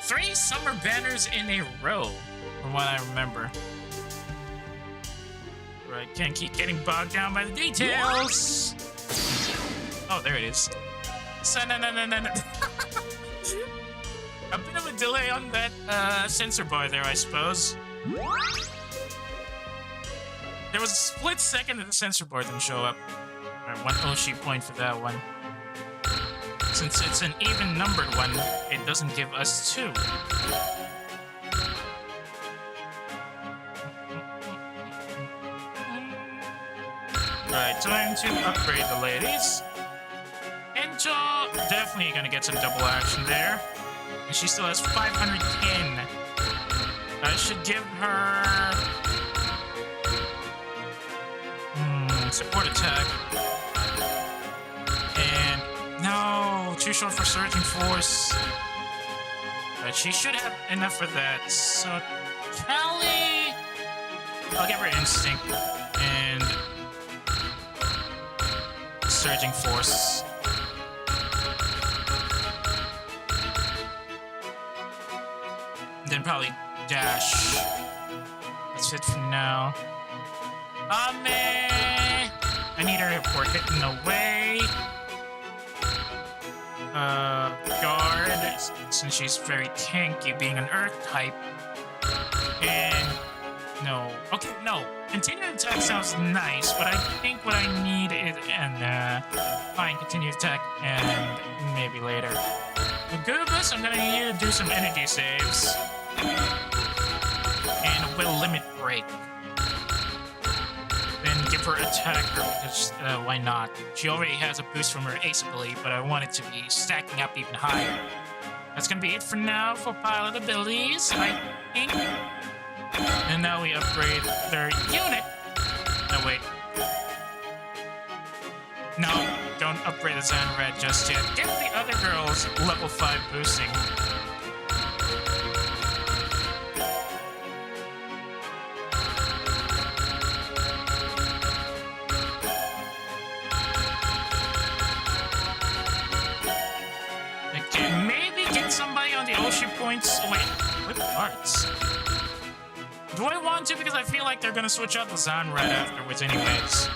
3 summer banners in a row, from what I remember. Right, can't keep getting bogged down by the details. Oh, there it is. A bit of a delay on that sensor bar there, I suppose. There was a split second that the sensor bar didn't show up. Alright, 1 Oshi point for that one. Since it's an even numbered one, it doesn't give us 2. Right, time to upgrade the ladies. Enjo, definitely gonna get some double action there. And she still has 510. I should give her... support attack. And... no, too short for Surging Force. But she should have enough for that. So, Callie... I'll give her Instinct. And... Surging Force. Then probably Dash. That's it for now. Ame! I need her for hitting away. Guard, since she's very tanky, being an Earth type. And... no. Okay, no. Continued attack sounds nice, but I think what I need is... and, fine, continued attack, and maybe later. With Goobus, I'm gonna need to do some energy saves. limit break. Then give her attacker, because why not? She already has a boost from her ace ability, but I want it to be stacking up even higher. That's gonna be it for now for pilot abilities, I think. And now we upgrade their unit. No, wait. No, don't upgrade the Zan Red just yet. Get the other girls level 5 boosting. Okay, maybe get somebody on the Oshi points. Oh, wait, what parts? Do I want to? Because I feel like they're gonna switch out the Zan Red afterwards anyways.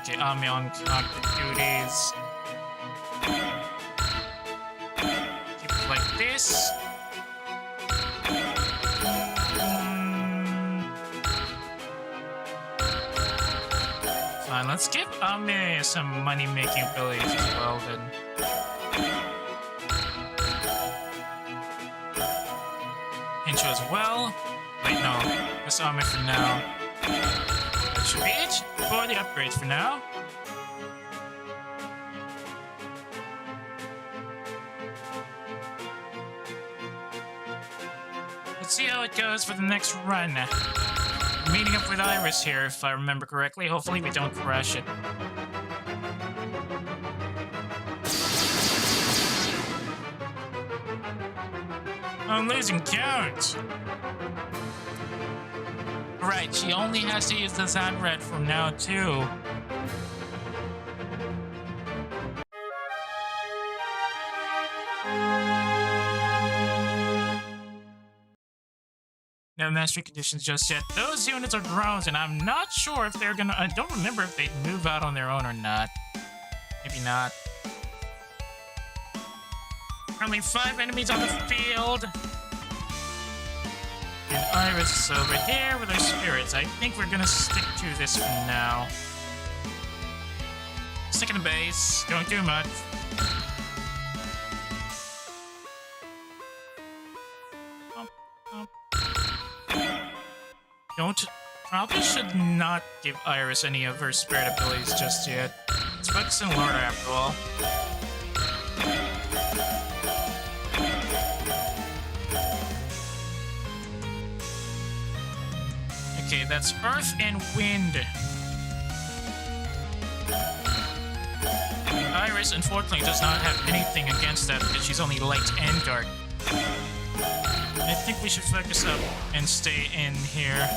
Okay, Ami on cockpit duties. Keep it like this. Fine, let's give Ami some money-making abilities as well then. Hincho as well. Wait, no. This Ami for now. That should be it for the upgrades for now. Let's see how it goes for the next run. Meeting up with Iris here, if I remember correctly. Hopefully we don't crash it. I'm losing count. Right, she only has to use the Zan Red from now too. No mastery conditions just yet. Those units are drones, and I'm not sure if they're gonna... I don't remember if they move out on their own or not. Maybe not. Currently 5 enemies on the field. And Iris is over here with her spirits. I think we're gonna stick to this for now. Stick in the base. Don't do much. Probably should not give Iris any of her spirit abilities just yet. Let's focus on Lorna after all. Okay, that's Earth and Wind. Iris, unfortunately, does not have anything against that because she's only light and dark. I think we should focus up and stay in here.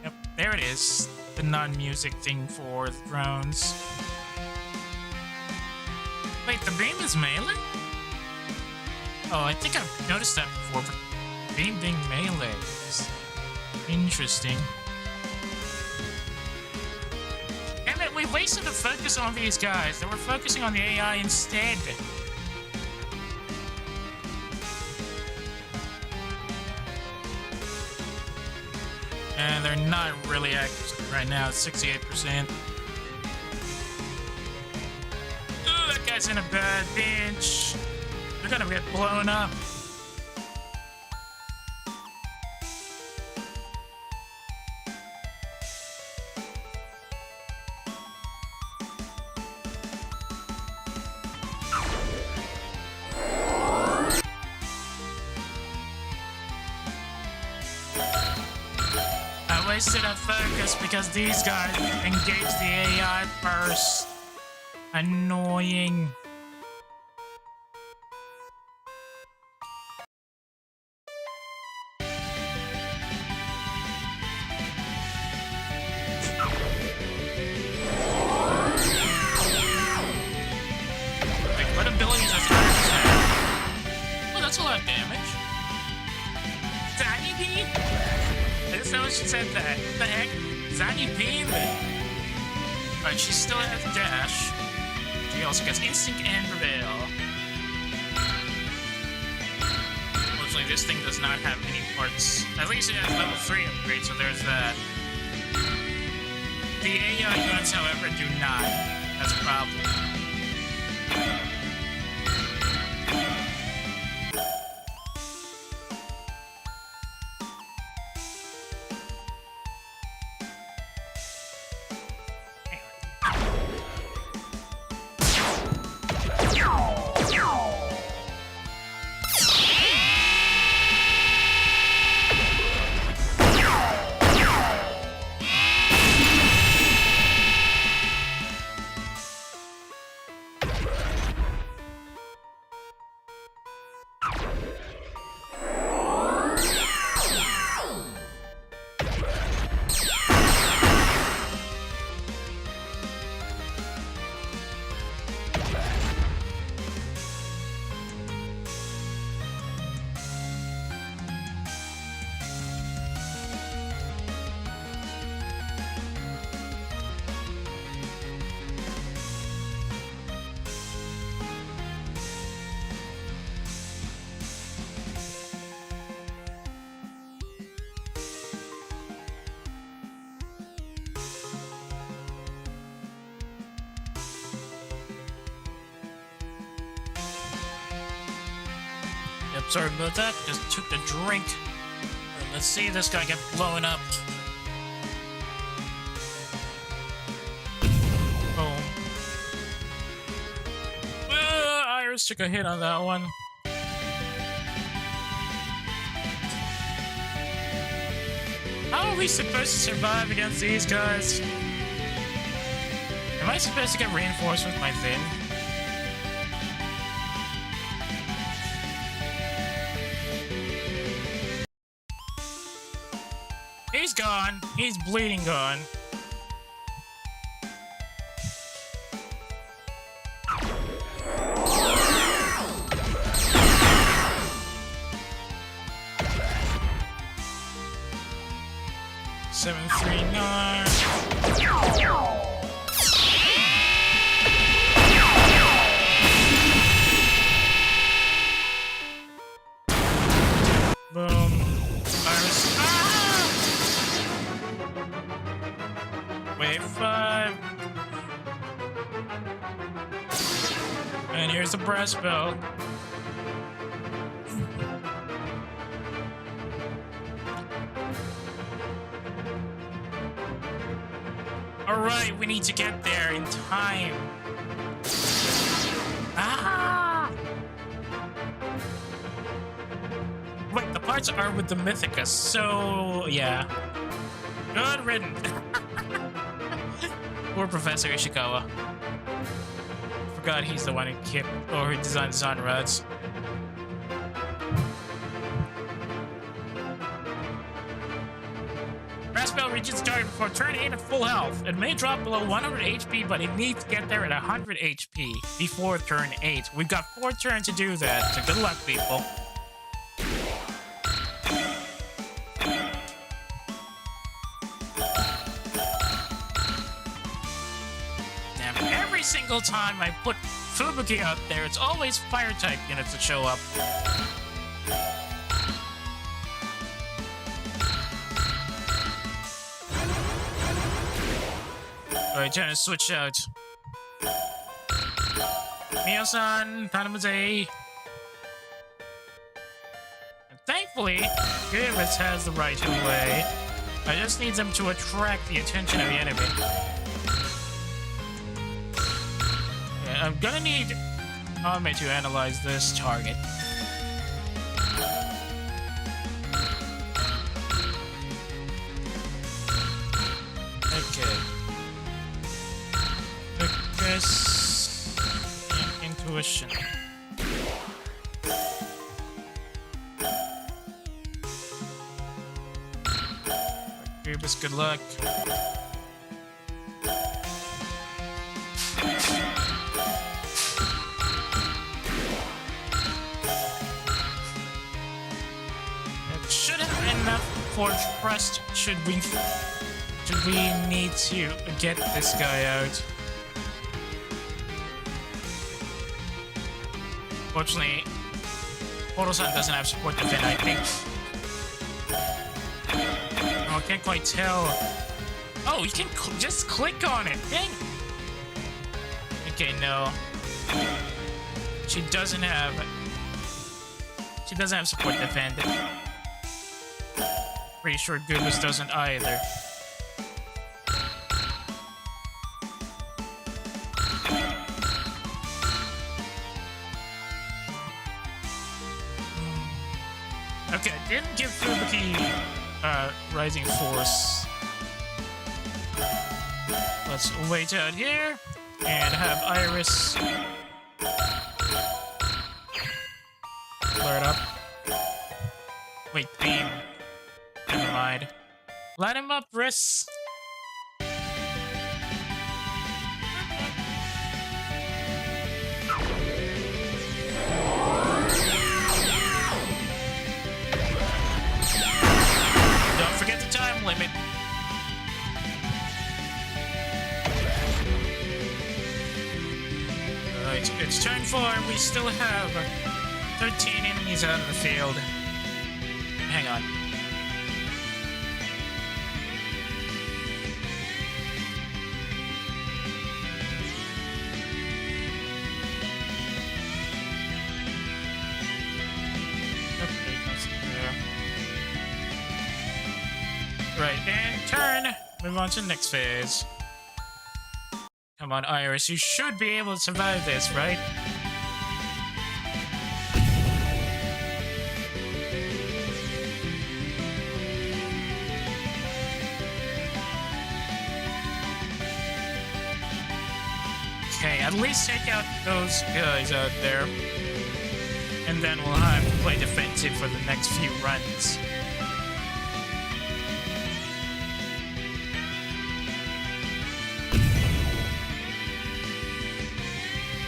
Yep, there it is. The non-music thing for the drones. Wait, the beam is melee? Oh, I think I've noticed that before, but beam being melee is interesting. Damn it, we wasted the focus on these guys. They were focusing on the AI instead. And they're not really active right now. It's 68%. Ooh, that guy's in a bad pinch. They're gonna get blown up. Wasted a focus because these guys engage the AI first. Annoying. Like, what abilities does Iris have? Oh, that's a lot of damage. Tiny beam? I didn't know she said that. What the heck? Zani Beam? Alright, she still has Dash. She also gets Instinct and Prevail. Unfortunately, this thing does not have any parts. At least it has level 3 upgrade, so there's that. The AI units, however, do not. That's a problem. Sorry about that, just took the drink. Let's see this guy get blown up. Boom. Iris took a hit on that one. How are we supposed to survive against these guys? Am I supposed to get reinforced with my fin? He's gone. He's bleeding gone. Seven, 3, 9. Boom. Iris. Wave 5. And here's the breast belt. Alright, we need to get there in time. Ah! Wait, the parts are with the Mythicus, so yeah. Good riddance. Poor Professor Ishikawa. Forgot he's the one who who designed design rods. Brassbell reaches target before turn 8 at full health. It may drop below 100 HP, but it needs to get there at 100 HP before turn 8. We've got 4 turns to do that, so good luck, people. Every single time I put Fubuki out there, it's always fire-type units that show up. Alright, trying to switch out. Mio-san, Tanamaze. And thankfully, Givas has the right way. I just need them to attract the attention of the enemy. I'm gonna need Ame to analyze this target. Okay. Focus and intuition. Grievous, good luck. Forge Crest should we need to get this guy out. Fortunately, Holo-san doesn't have support to Finn, I think. Oh, I can't quite tell. Oh, you can just click on it. Dang. Okay, no. She doesn't have support defend. Pretty sure Goobus doesn't either. Okay, didn't give Fubuki Rising Force. Let's wait out here and have Iris flare it up. Wait, beam. Never mind. Light him up, Riss. Don't forget the time limit. Alright, it's turn 4. We still have 13 enemies out of the field. Hang on. Right, and turn. Move on to the next phase. Come on, Iris, you should be able to survive this, right? Okay, at least take out those guys out there. And then we'll have to play defensive for the next few runs.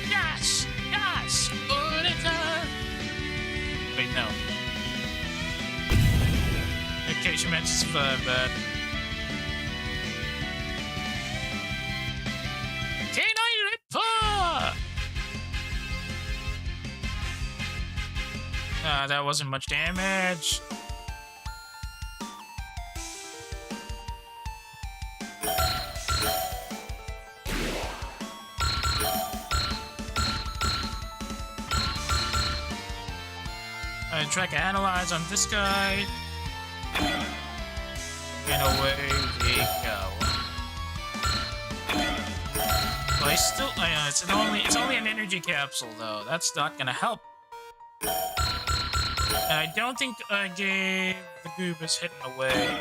Yes! Yes! Wait, no. Okay, she meant to survive that. That wasn't much damage. Track analyze on this guy. And away we go. Well, he's still. It's only an energy capsule though. That's not gonna help. I don't think I gave the Goobus hidden away.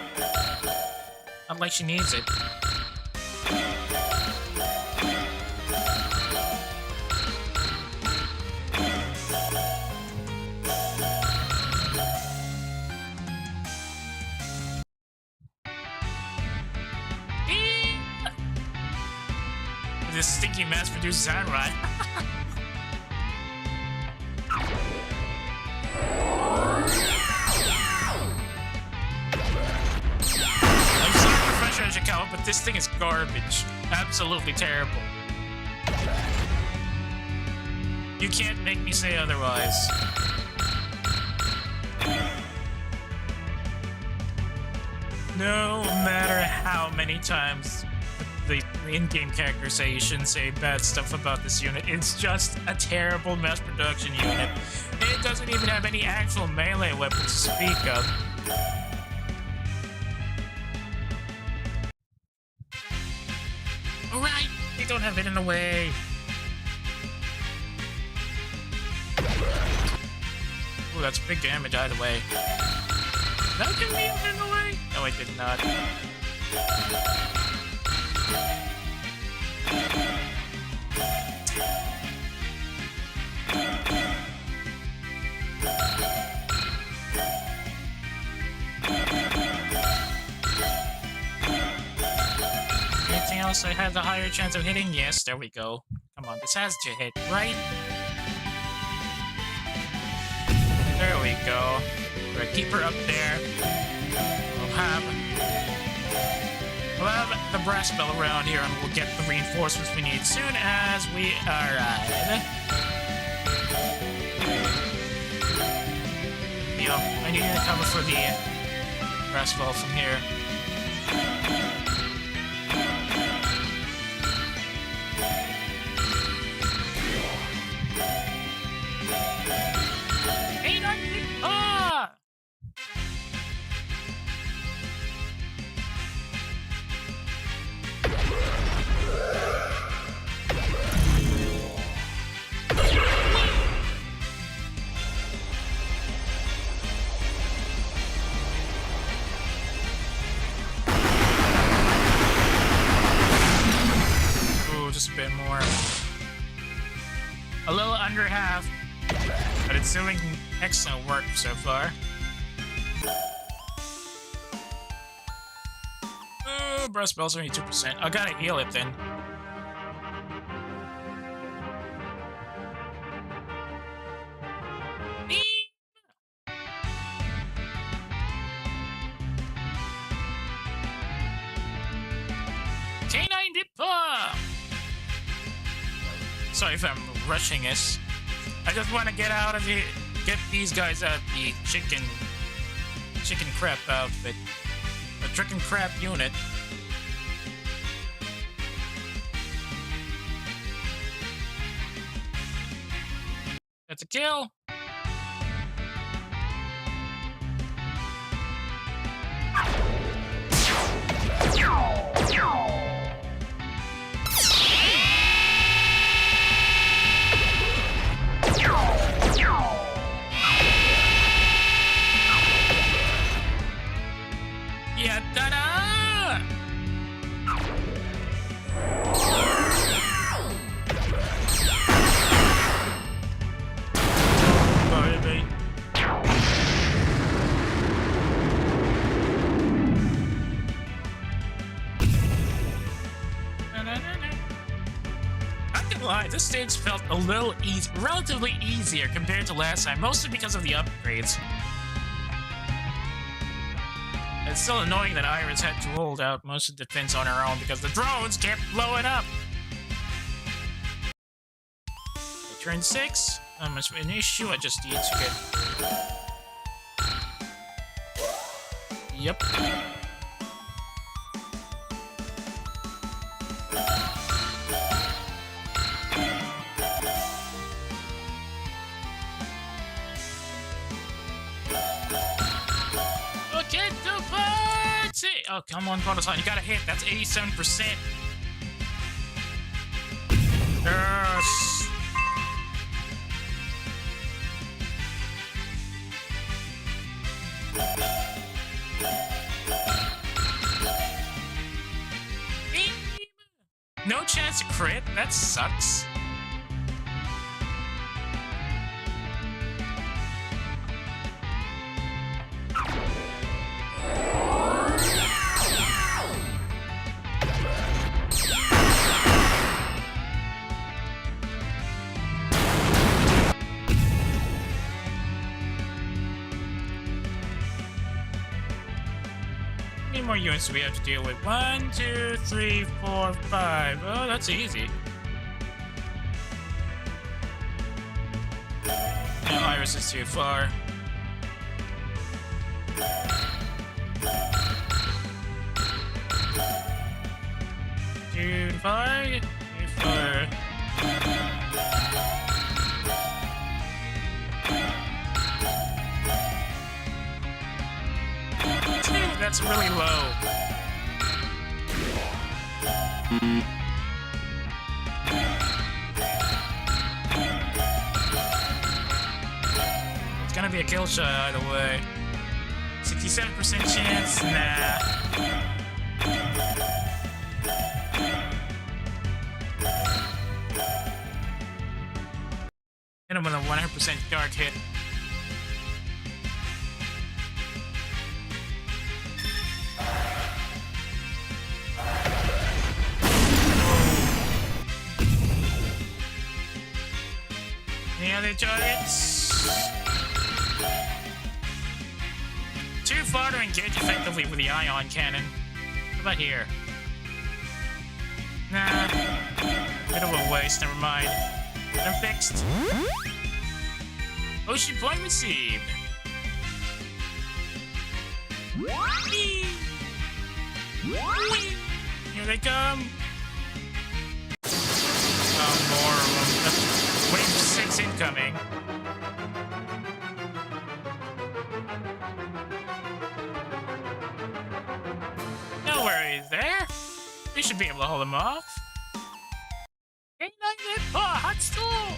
Not like she needs it. This stinky mass-produced Zanrod. But this thing is garbage. Absolutely terrible. You can't make me say otherwise. No matter how many times the in-game characters say you shouldn't say bad stuff about this unit, it's just a terrible mass production unit. It doesn't even have any actual melee weapons to speak of. Alright, they don't have hidden away. Ooh, that's big damage either way. Did I give me hidden away? No, I did not. Anything else I have the higher chance of hitting? Yes, there we go. Come on, this has to hit, right? There we go. We're gonna keep her up there. We'll have the brass bell around here and we'll get the reinforcements we need soon as we arrive. You know, I need to cover for the brass bell from here. A little under half, but it's doing excellent work so far. Oh, breast spell's only 2%. I gotta heal it then. Canine Dipper! Sorry if I'm rushing this. I just want to get out of here, get these guys out the chicken crap outfit. A chicken crap unit. That's a kill. Yeah, ta-da! Baby. Not gonna lie, this stage felt a little relatively easier compared to last time, mostly because of the upgrades. It's still annoying that Iris had to hold out most of the defense on her own because the drones kept blowing up. Turn 6. Not much of an issue. I just need to get. Yep. Get the party! Oh, come on, Prototype. You gotta hit. That's 87%. Yes! No chance to crit? That sucks. How many more units do we have to deal with? 1, 2, 3, 4, 5. Oh, that's easy. No, Iris is too far. Too far. Too far. That's really low. It's gonna be a kill shot either way. 67% chance? Nah. Hit him with a 100% dark hit. Any other targets? Too far to engage effectively with the ion cannon. How about here? Nah. Bit of a waste, never mind. I'm fixed. Ocean point received. Whee! Whee! Here they come. Oh, more of them. Wave 6 incoming. No worries there. We should be able to hold them off. Hot stool!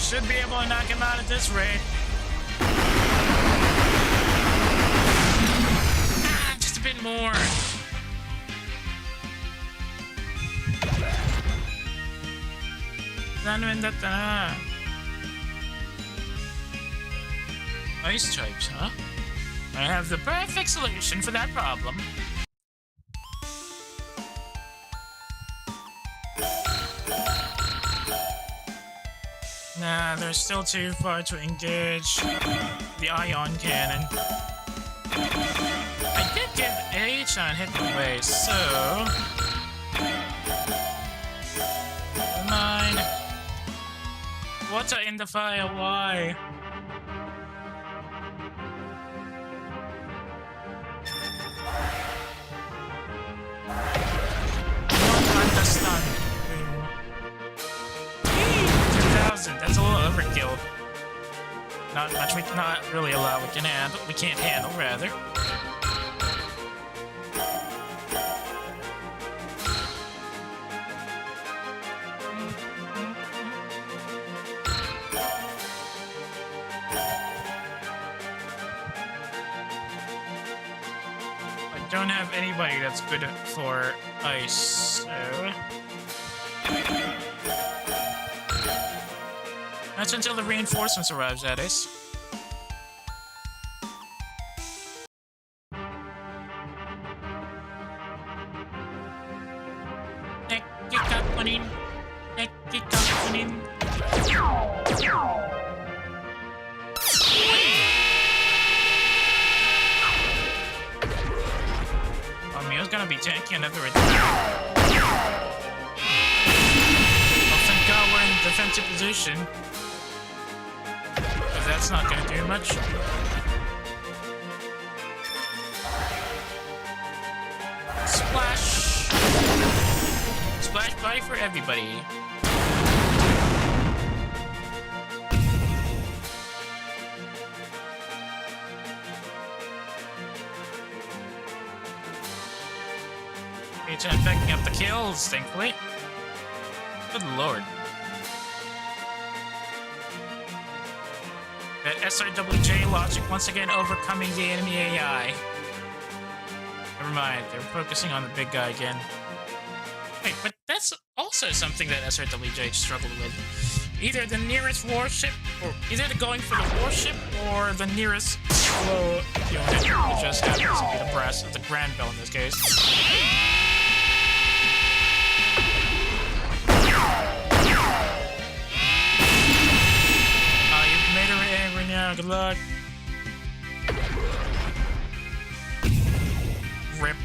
should be able to knock him out at this rate. Ah, just a bit more. Ice types, huh? I have the perfect solution for that problem. Nah, they're still too far to engage the ion cannon. I did get H on hit the way, so... Never mind. What's in the file? Why? Not the stun. 2,000. That's a little overkill. Not much. We not really allow. We can handle. We can't handle, rather. Don't have anybody that's good for ice, so... That's until the reinforcements arrives at us. Gonna be tanky another attack. Well, thank God we're in a defensive position. Because that's not gonna do much. Splash! Splash body for everybody. Keyta picking up the kills, thankfully. Good lord. The SRWJ logic once again overcoming the enemy AI. Never mind, they're focusing on the big guy again. Wait, but that's also something that SRWJ struggled with. Either the nearest warship, or either going for the warship, or the nearest slow unit, which just happens to be the brass of the Granville in this case. Yeah, good luck. Rip.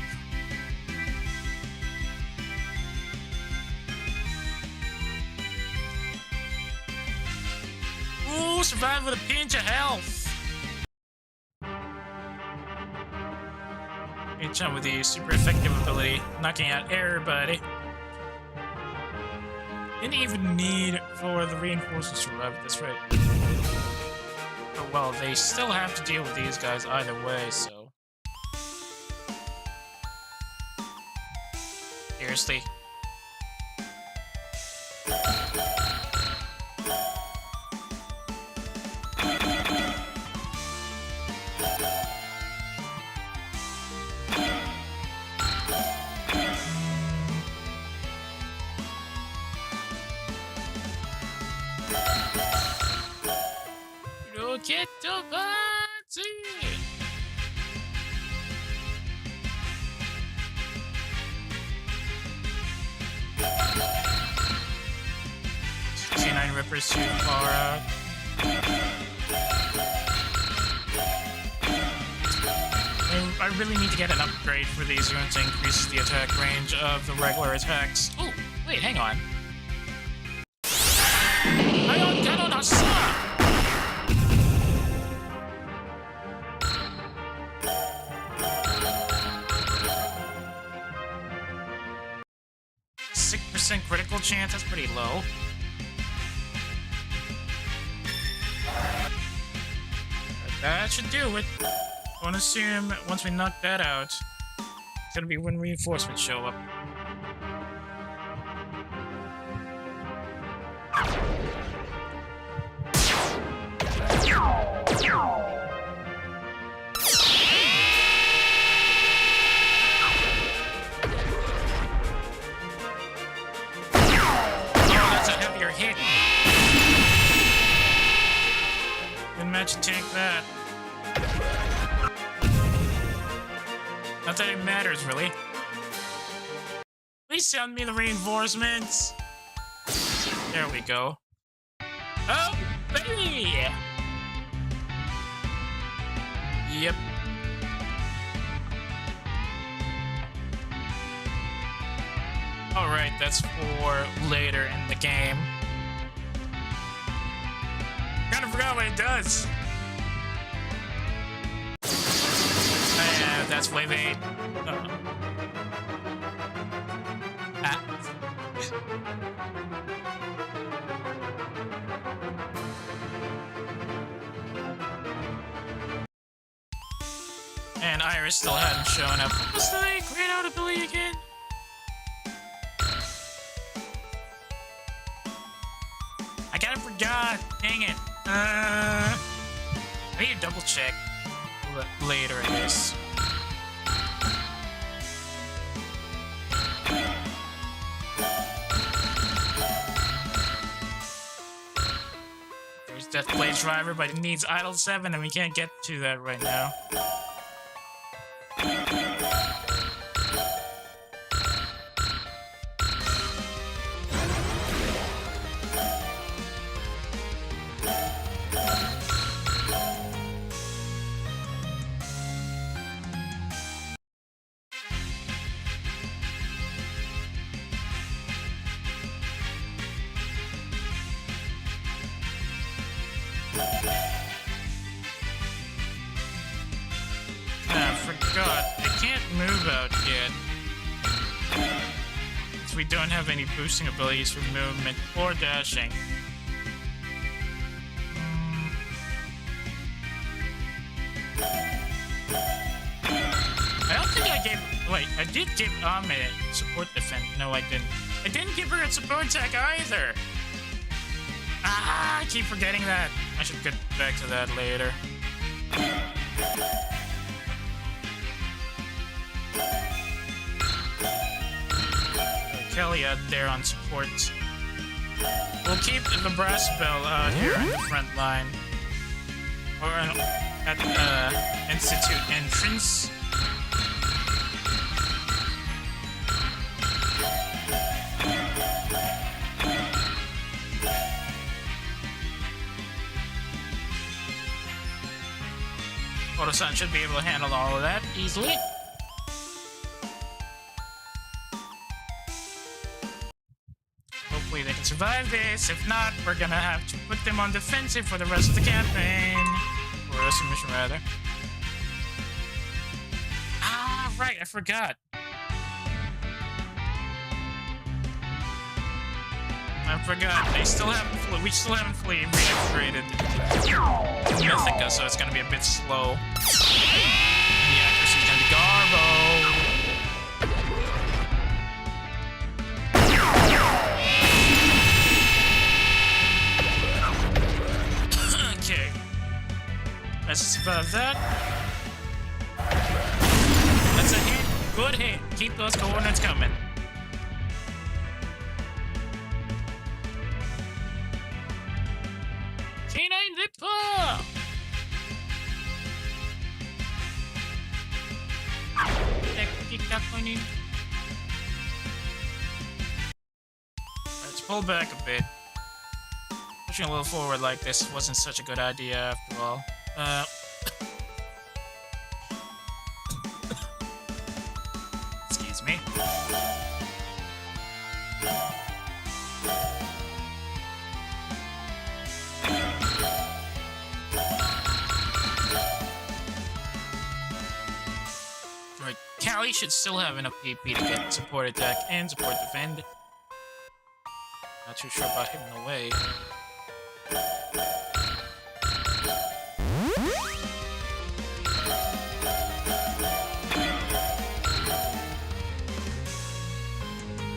Ooh, survive with a pinch of health. H on with the super effective ability, knocking out everybody. Didn't even need for the reinforcements to arrive at this rate. Oh, well, they still have to deal with these guys either way, so... Seriously? Get the party! C9 Ripper's too far out. I really need to get an upgrade for these units to increase the attack range of the regular attacks. Oh, wait, hang on. I don't know, sir! 6% critical chance, that's pretty low. That should do it. I want to assume once we knock that out, it's gonna be when reinforcements show up. let you take that. Not that it matters, really. Please send me the reinforcements. There we go. Oh, baby! Yep. Alright, that's for later in the game. Kinda forgot what it does. That's wave 8. And Iris still hadn't shown up. What's the great out ability again? I kinda forgot. Dang it. I need to double check later, I guess. There's Deathblade Driver, but it needs Idle 7, and we can't get to that right now. We don't have any boosting abilities for movement or dashing. I don't think I gave... Wait, I did give Ame support defense. No, I didn't. I didn't give her a support attack either! Ah, I keep forgetting that. I should get back to that later. Kelly out there on support. We'll keep the brass bell out here in the front line. Or at the Institute entrance. Oto-san should be able to handle all of that easily. Hopefully they can survive this. If not, we're gonna have to put them on defensive for the rest of the campaign. Or the rest of the mission, rather. Ah, right, I forgot. I forgot. We still haven't fully reactivated Mythica, so it's gonna be a bit slow. And the accuracy's gonna be garbo. Okay. Let's survive that. That's a hit. Good hit. Keep those coordinates coming. Canine Ripper! Let's pull back a bit. Pushing a little forward like this wasn't such a good idea after all. Excuse me. Right, Callie should still have enough PP to get support attack and support defend. Not too sure about hitting away.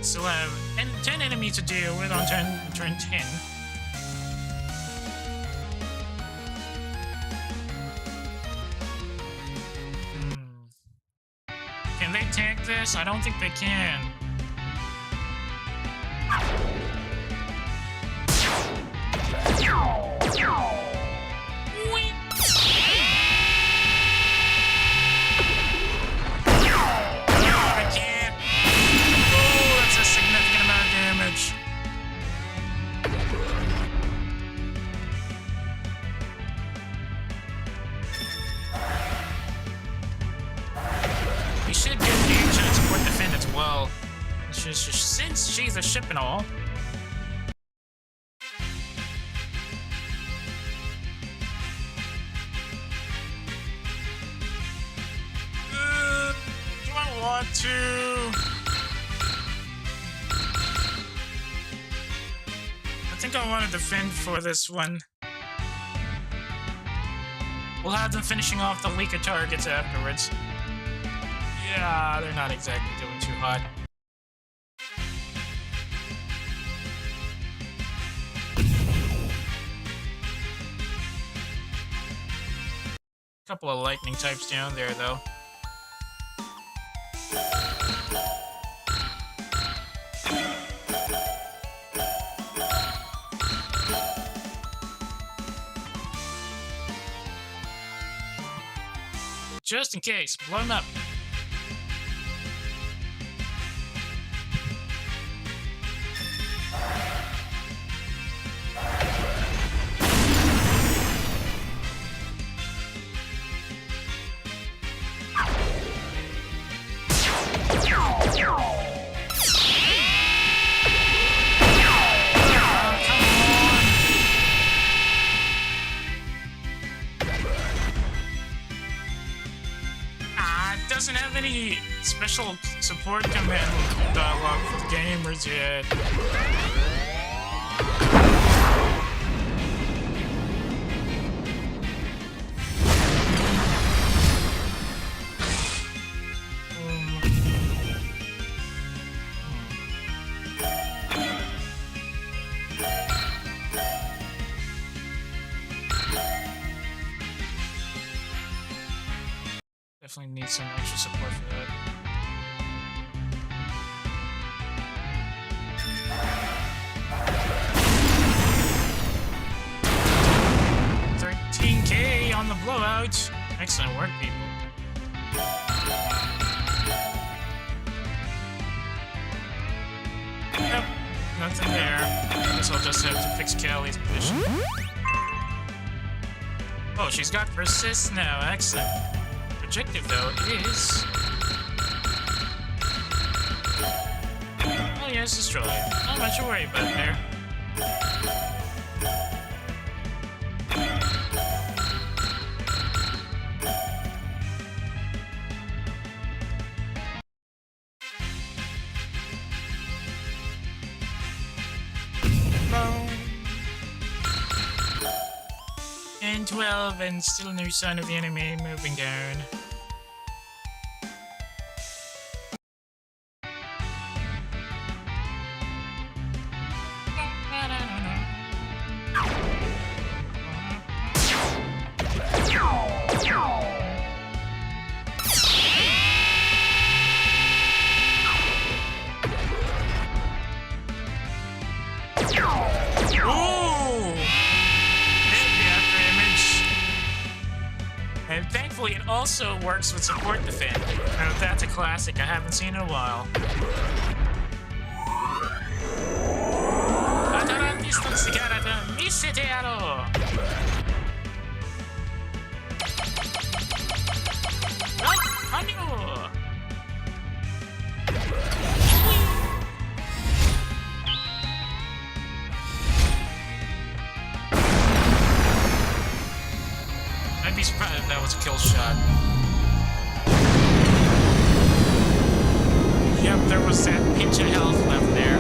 Still have 10 enemies to deal with on turn 10. Can they tank this? I don't think they can. Wait. We should get Keyta and support defend as well. Since she's a ship and all. Do I want to? I think I want to defend for this one. We'll have them finishing off the weaker targets afterwards. Yeah, they're not exactly doing too hot. Couple of lightning types down there, though. Just in case, blow them up. Doesn't have any special support command dialogue for the gamers yet. Definitely need some extra support for that. $13K on the blowout. Excellent work, people. Yep, nothing there. Guess I'll just have to fix Callie's position. Oh, she's got persist now. Excellent. Objective, though, is... Oh, yes, destroy. Not much to worry about there. Boom. And 12, and still no sign of the enemy moving down. It also works with support defend. Now that's a classic I haven't seen in a while. I'd be surprised if that was a kill shot. Yep, there was that pinch of health left there.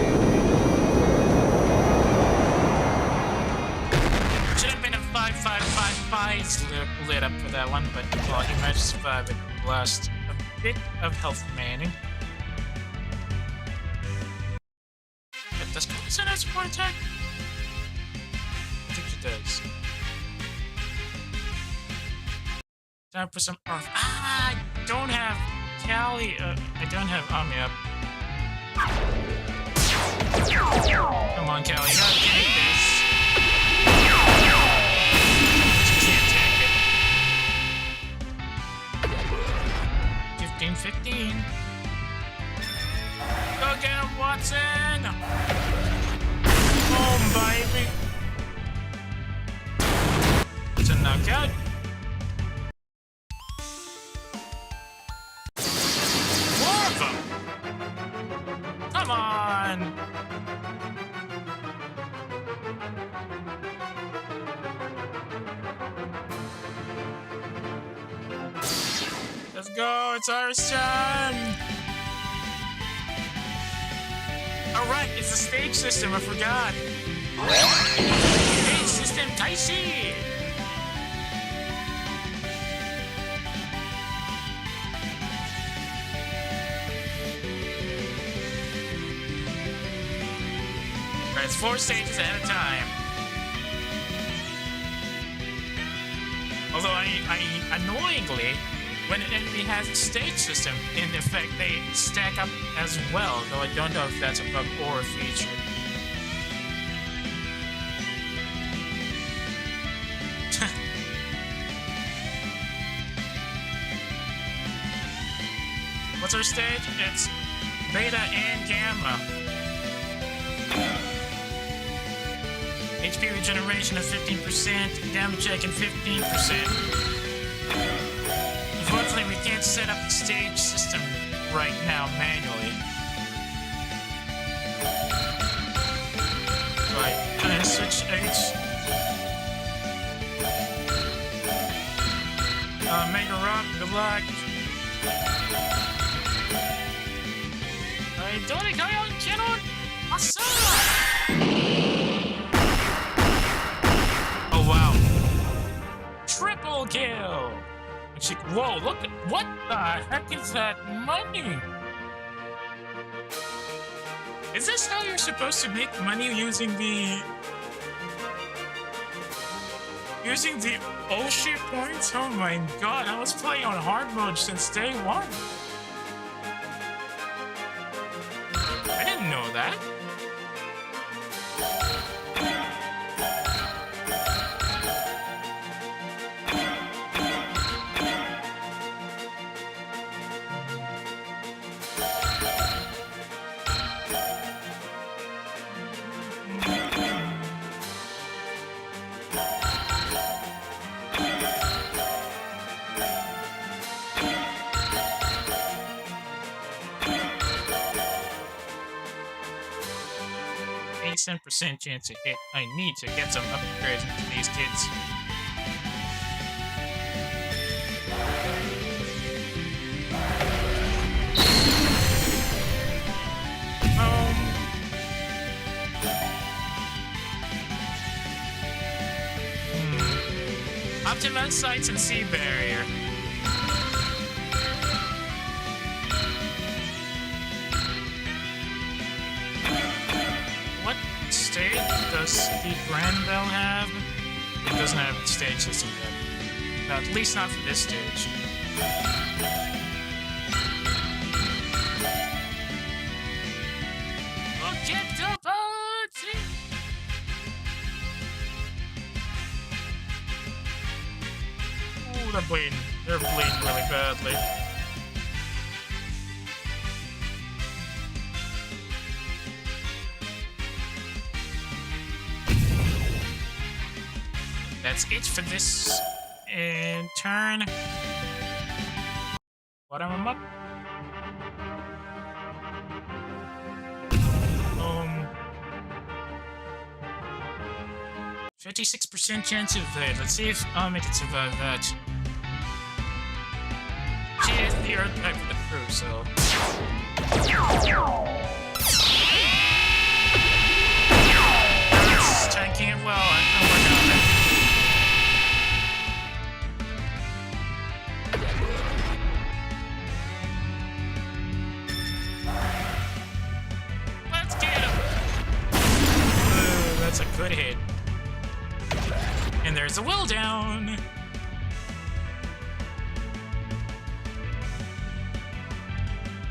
Should have been a 5-5-5-5 lit up for that one, but well, he managed to survive it. Lost a bit of health remaining. But does Keyta send out support attack? I think she does. Time for some Earth. Ah, I don't have Callie. I don't have Ami up. Come on, Callie, you gotta take this. She can't take it. 15-15. Go get him, Watson! Boom, baby. It's a knockout. go! It's our time! Alright, it's the stage system, I forgot. Stage system, Taishi! Alright, it's 4 stages at a time. Although annoyingly, when an enemy has a stage system, in effect, they stack up as well, though I don't know if that's a bug or a feature. What's our stage? It's Beta and Gamma. HP regeneration of 15%, damage check and 15%. Unfortunately, we can't set up the stage system right now manually. Right, can I switch H? Mega Rock, good luck. Dori Gayon Cannon! Asa! Oh wow. Triple kill! Whoa, look at what the heck is that money? Is this how you're supposed to make money using the Oshi points? Oh my god, I was playing on hard mode since day one. I didn't know that. 87% chance to hit. I need to get some upgrades into these kids. Optimize sights and sea barrier. What stage does the Grand Bell have? It doesn't have a stage system yet. No, at least not for this stage. Look at the party! Ooh, they're bleeding. They're bleeding really badly. That's it for this turn. What am I up? 56% chance of that. Let's see if I can survive that. She is the Earth type of the crew, so. It's tanking it well. I can work on it. Let's get him! Ooh, that's a good hit. And there's a will down.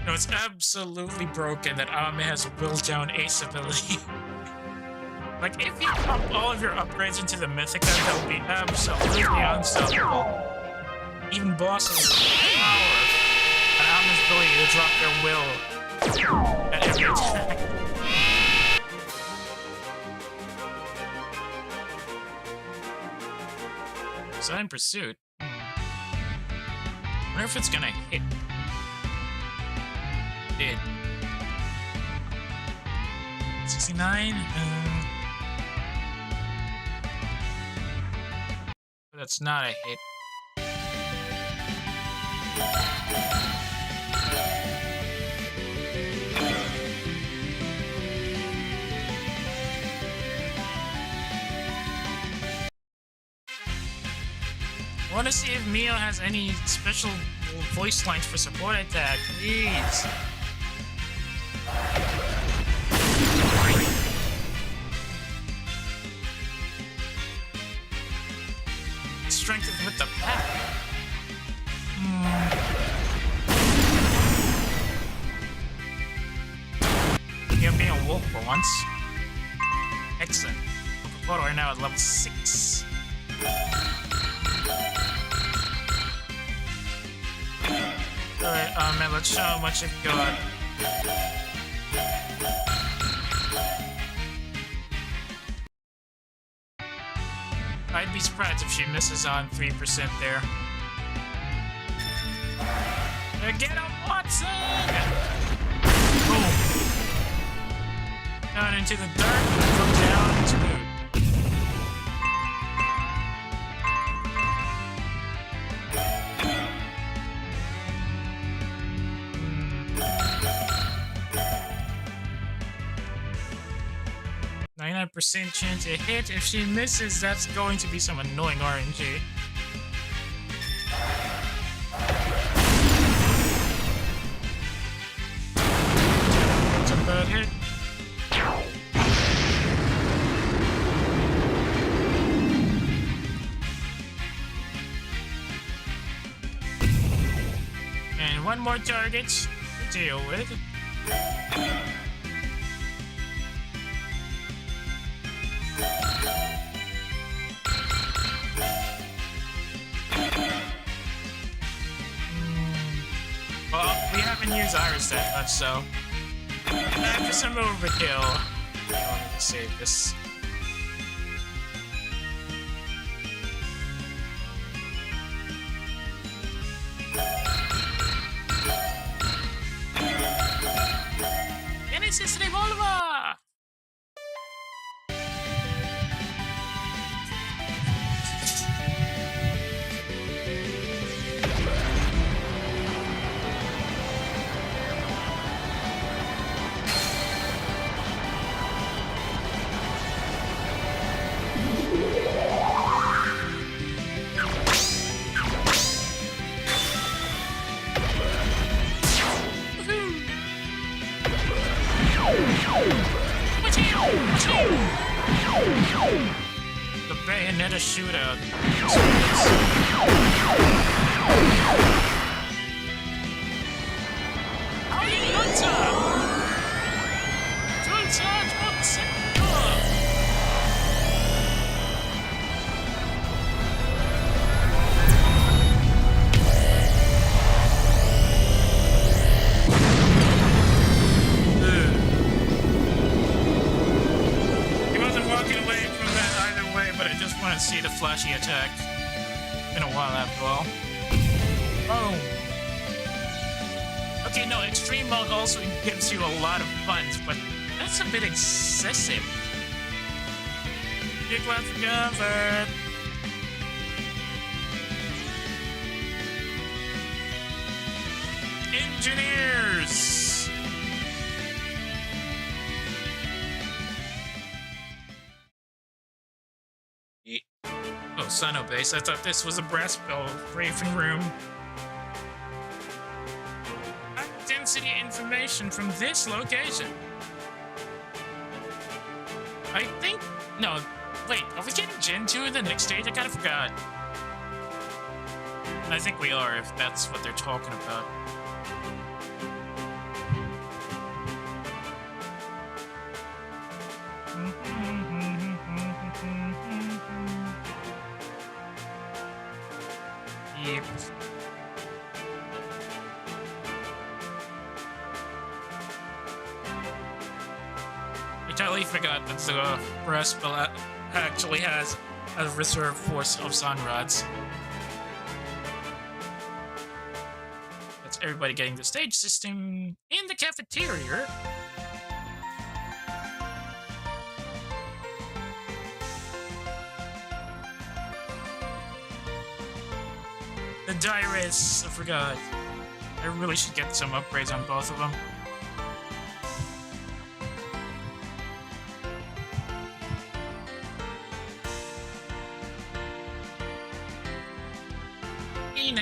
No, it's absolutely broken that Ame has a will down ace ability. Like, if you pump all of your upgrades into the Mythica, that would be absolutely unstoppable. Even bosses with power and Ame's ability to drop their will at every attack. Silent Pursuit. I wonder if it's gonna hit. Did 69? That's not a hit. want to see if Mio has any special voice lines for support attack, please. Strength is with the pack. You're being a wolf for once. Excellent. Kokoto right now at level 6. Alright, man, let's show how much you've got. I'd be surprised if she misses on 3% there. Get him, Watson! Boom. Down into the dark, from down to the... 99% chance to hit. If she misses, that's going to be some annoying RNG. It's a bad hit. And one more target to deal with. Well, we haven't used Iris that much, so after some overkill, I wanted to save this. Genesis Revolver! The Bayonetta shootout. See the flashy attack. Been a while after all. Boom. Okay, no, extreme mode also gives you a lot of funds, but that's a bit excessive. Big one for cover. Engineers. Oh, Sano Base. I thought this was a brass bell briefing room. High density information from this location. I think... No, wait. Are we getting Gen 2 in the next stage? I kind of forgot. I think we are, if that's what they're talking about. Yep. I totally forgot that the brass bell actually has a reserve force of Sunrods. That's everybody getting the stage system in the cafeteria. The Dyrus, I forgot. I really should get some upgrades on both of them.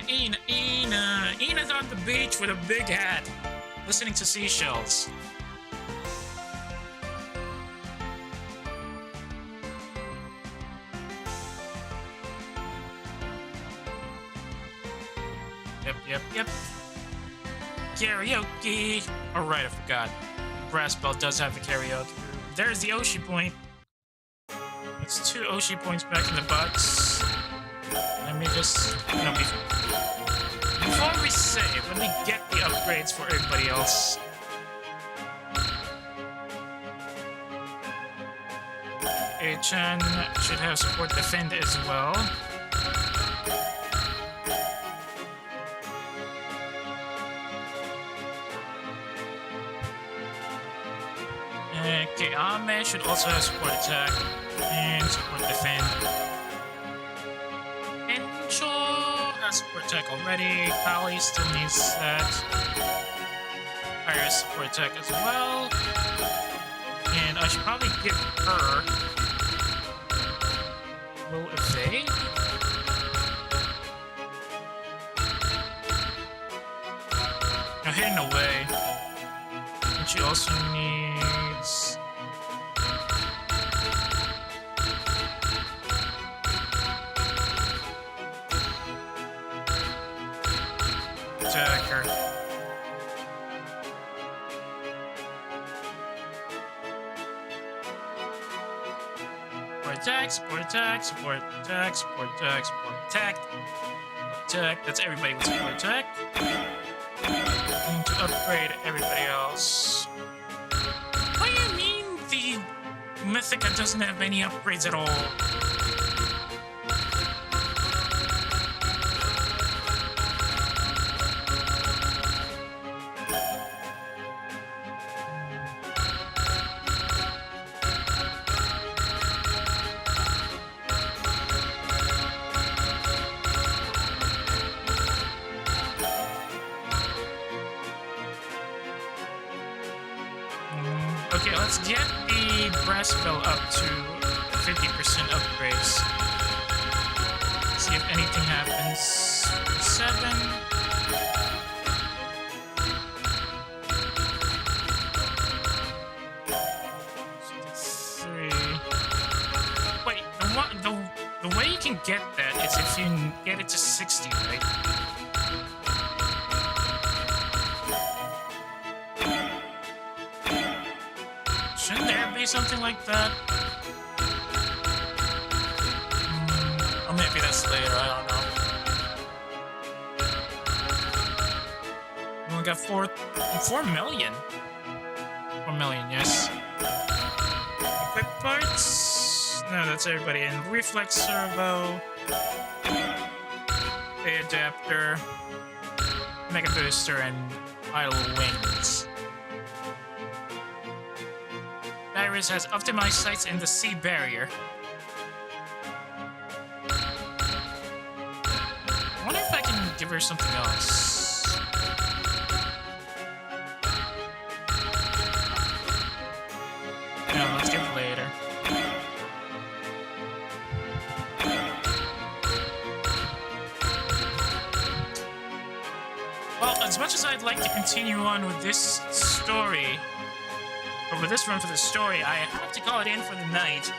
Ina. Ina's on the beach with a big hat, listening to seashells. Yep. Karaoke. Oh, right, I forgot. Brass Belt does have the karaoke. There's the Oshi point. It's 2 Oshi points back in the box. Let me just... No, before we save, let me get the upgrades for everybody else. A-chan should have support defend as well. Okay, Ame should also have support attack and support defend. Encho has support attack already. Kali still needs that. Iris support attack as well. And I should probably give her roll evade. Now hidden away. And she also needs... attacker. Support attack. That's everybody with support attack. And to upgrade everybody else. What do you mean the Mythica doesn't have any upgrades at all? Okay, let's get the brass bell up to 50% upgrades. See if anything happens. 7. Wait, the way you can get that is if you get it to 60, right? Shouldn't there be something like that? Or maybe that's later, I don't know. We only got 4 million. 4 million, yes. Equip parts? No, that's everybody in. Reflex servo. A adapter. Mega booster and idle wings. Iris has optimized sights in the sea barrier. I wonder if I can give her something else. No, let's give it later. Well, as much as I'd like to continue on with this story, but with this run for the story, I have to call it in for the night,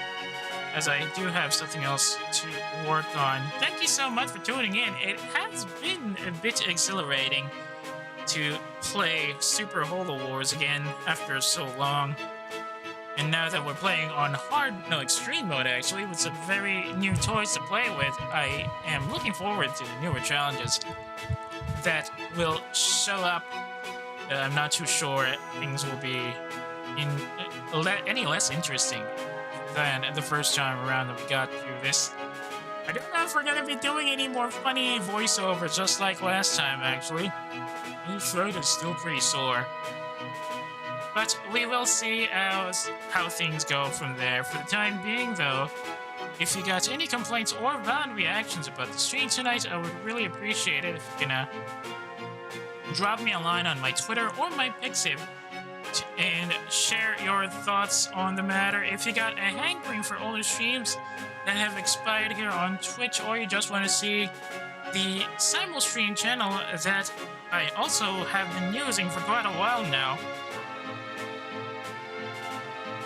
as I do have something else to work on. Thank you so much for tuning in. It has been a bit exhilarating to play Super Holo Wars again after so long. And now that we're playing on extreme mode actually, with some very new toys to play with, I am looking forward to the newer challenges that will show up. I'm not too sure things will be any less interesting than the first time around that we got through this. I don't know if we're gonna be doing any more funny voiceovers just like last time, actually. My throat is still pretty sore. But we will see how things go from there. For the time being, though, if you got any complaints or bad reactions about the stream tonight, I would really appreciate it if you can drop me a line on my Twitter or my Pixiv and share your thoughts on the matter. If you got a hankering for older streams that have expired here on Twitch, or you just want to see the simulstream channel that I also have been using for quite a while now.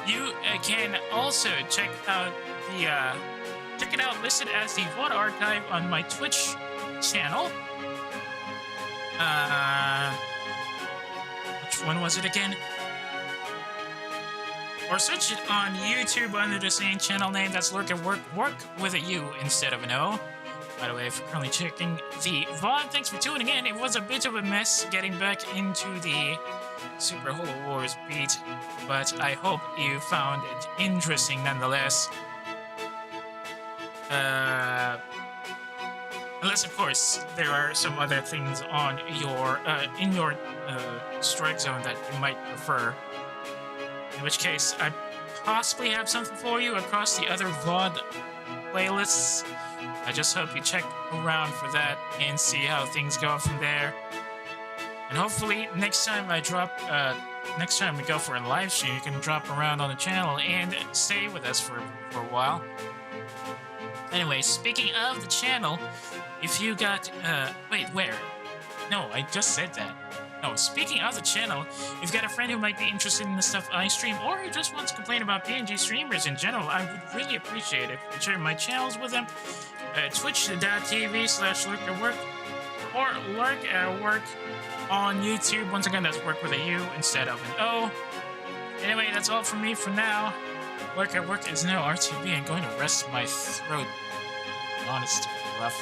You can also check it out listed as the VOD archive on my Twitch channel. Which one was it again? Or search it on YouTube under the same channel name. That's Lurk at Work with a U instead of an O. By the way, if you're currently checking the VOD, thanks for tuning in. It was a bit of a mess getting back into the Super Holo Wars beat, but I hope you found it interesting nonetheless. Unless, of course, there are some other things on your in your strike zone that you might prefer. In which case, I possibly have something for you across the other VOD playlists. I just hope you check around for that and see how things go from there. And hopefully, next time we go for a live stream, you can drop around on the channel and stay with us for a while. Anyway, speaking of the channel, if you got wait, where? No, I just said that. No, speaking of the channel, if you've got a friend who might be interested in the stuff I stream, or who just wants to complain about PNG streamers in general, I would really appreciate it if you could share my channels with them. Twitch.tv/lurk@work or Lurk at Work on YouTube. Once again, that's Work with a U instead of an O. Anyway, that's all from me for now. Lurk at Work is now RTB and going to rest my throat. Honest, rough.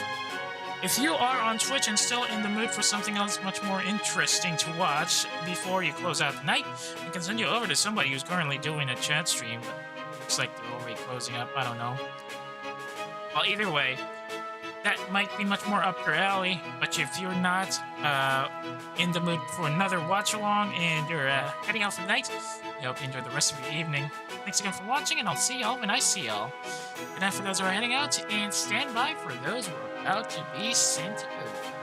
If you are on Twitch and still in the mood for something else much more interesting to watch before you close out the night, I can send you over to somebody who's currently doing a chat stream, but looks like they're already closing up, I don't know. Well, either way, that might be much more up your alley, but if you're not in the mood for another watch-along and you're heading out for the night, I hope you enjoy the rest of your evening. Thanks again for watching, and I'll see y'all when I see y'all. Good night for those who are heading out, and stand by for those who are about to be sent over.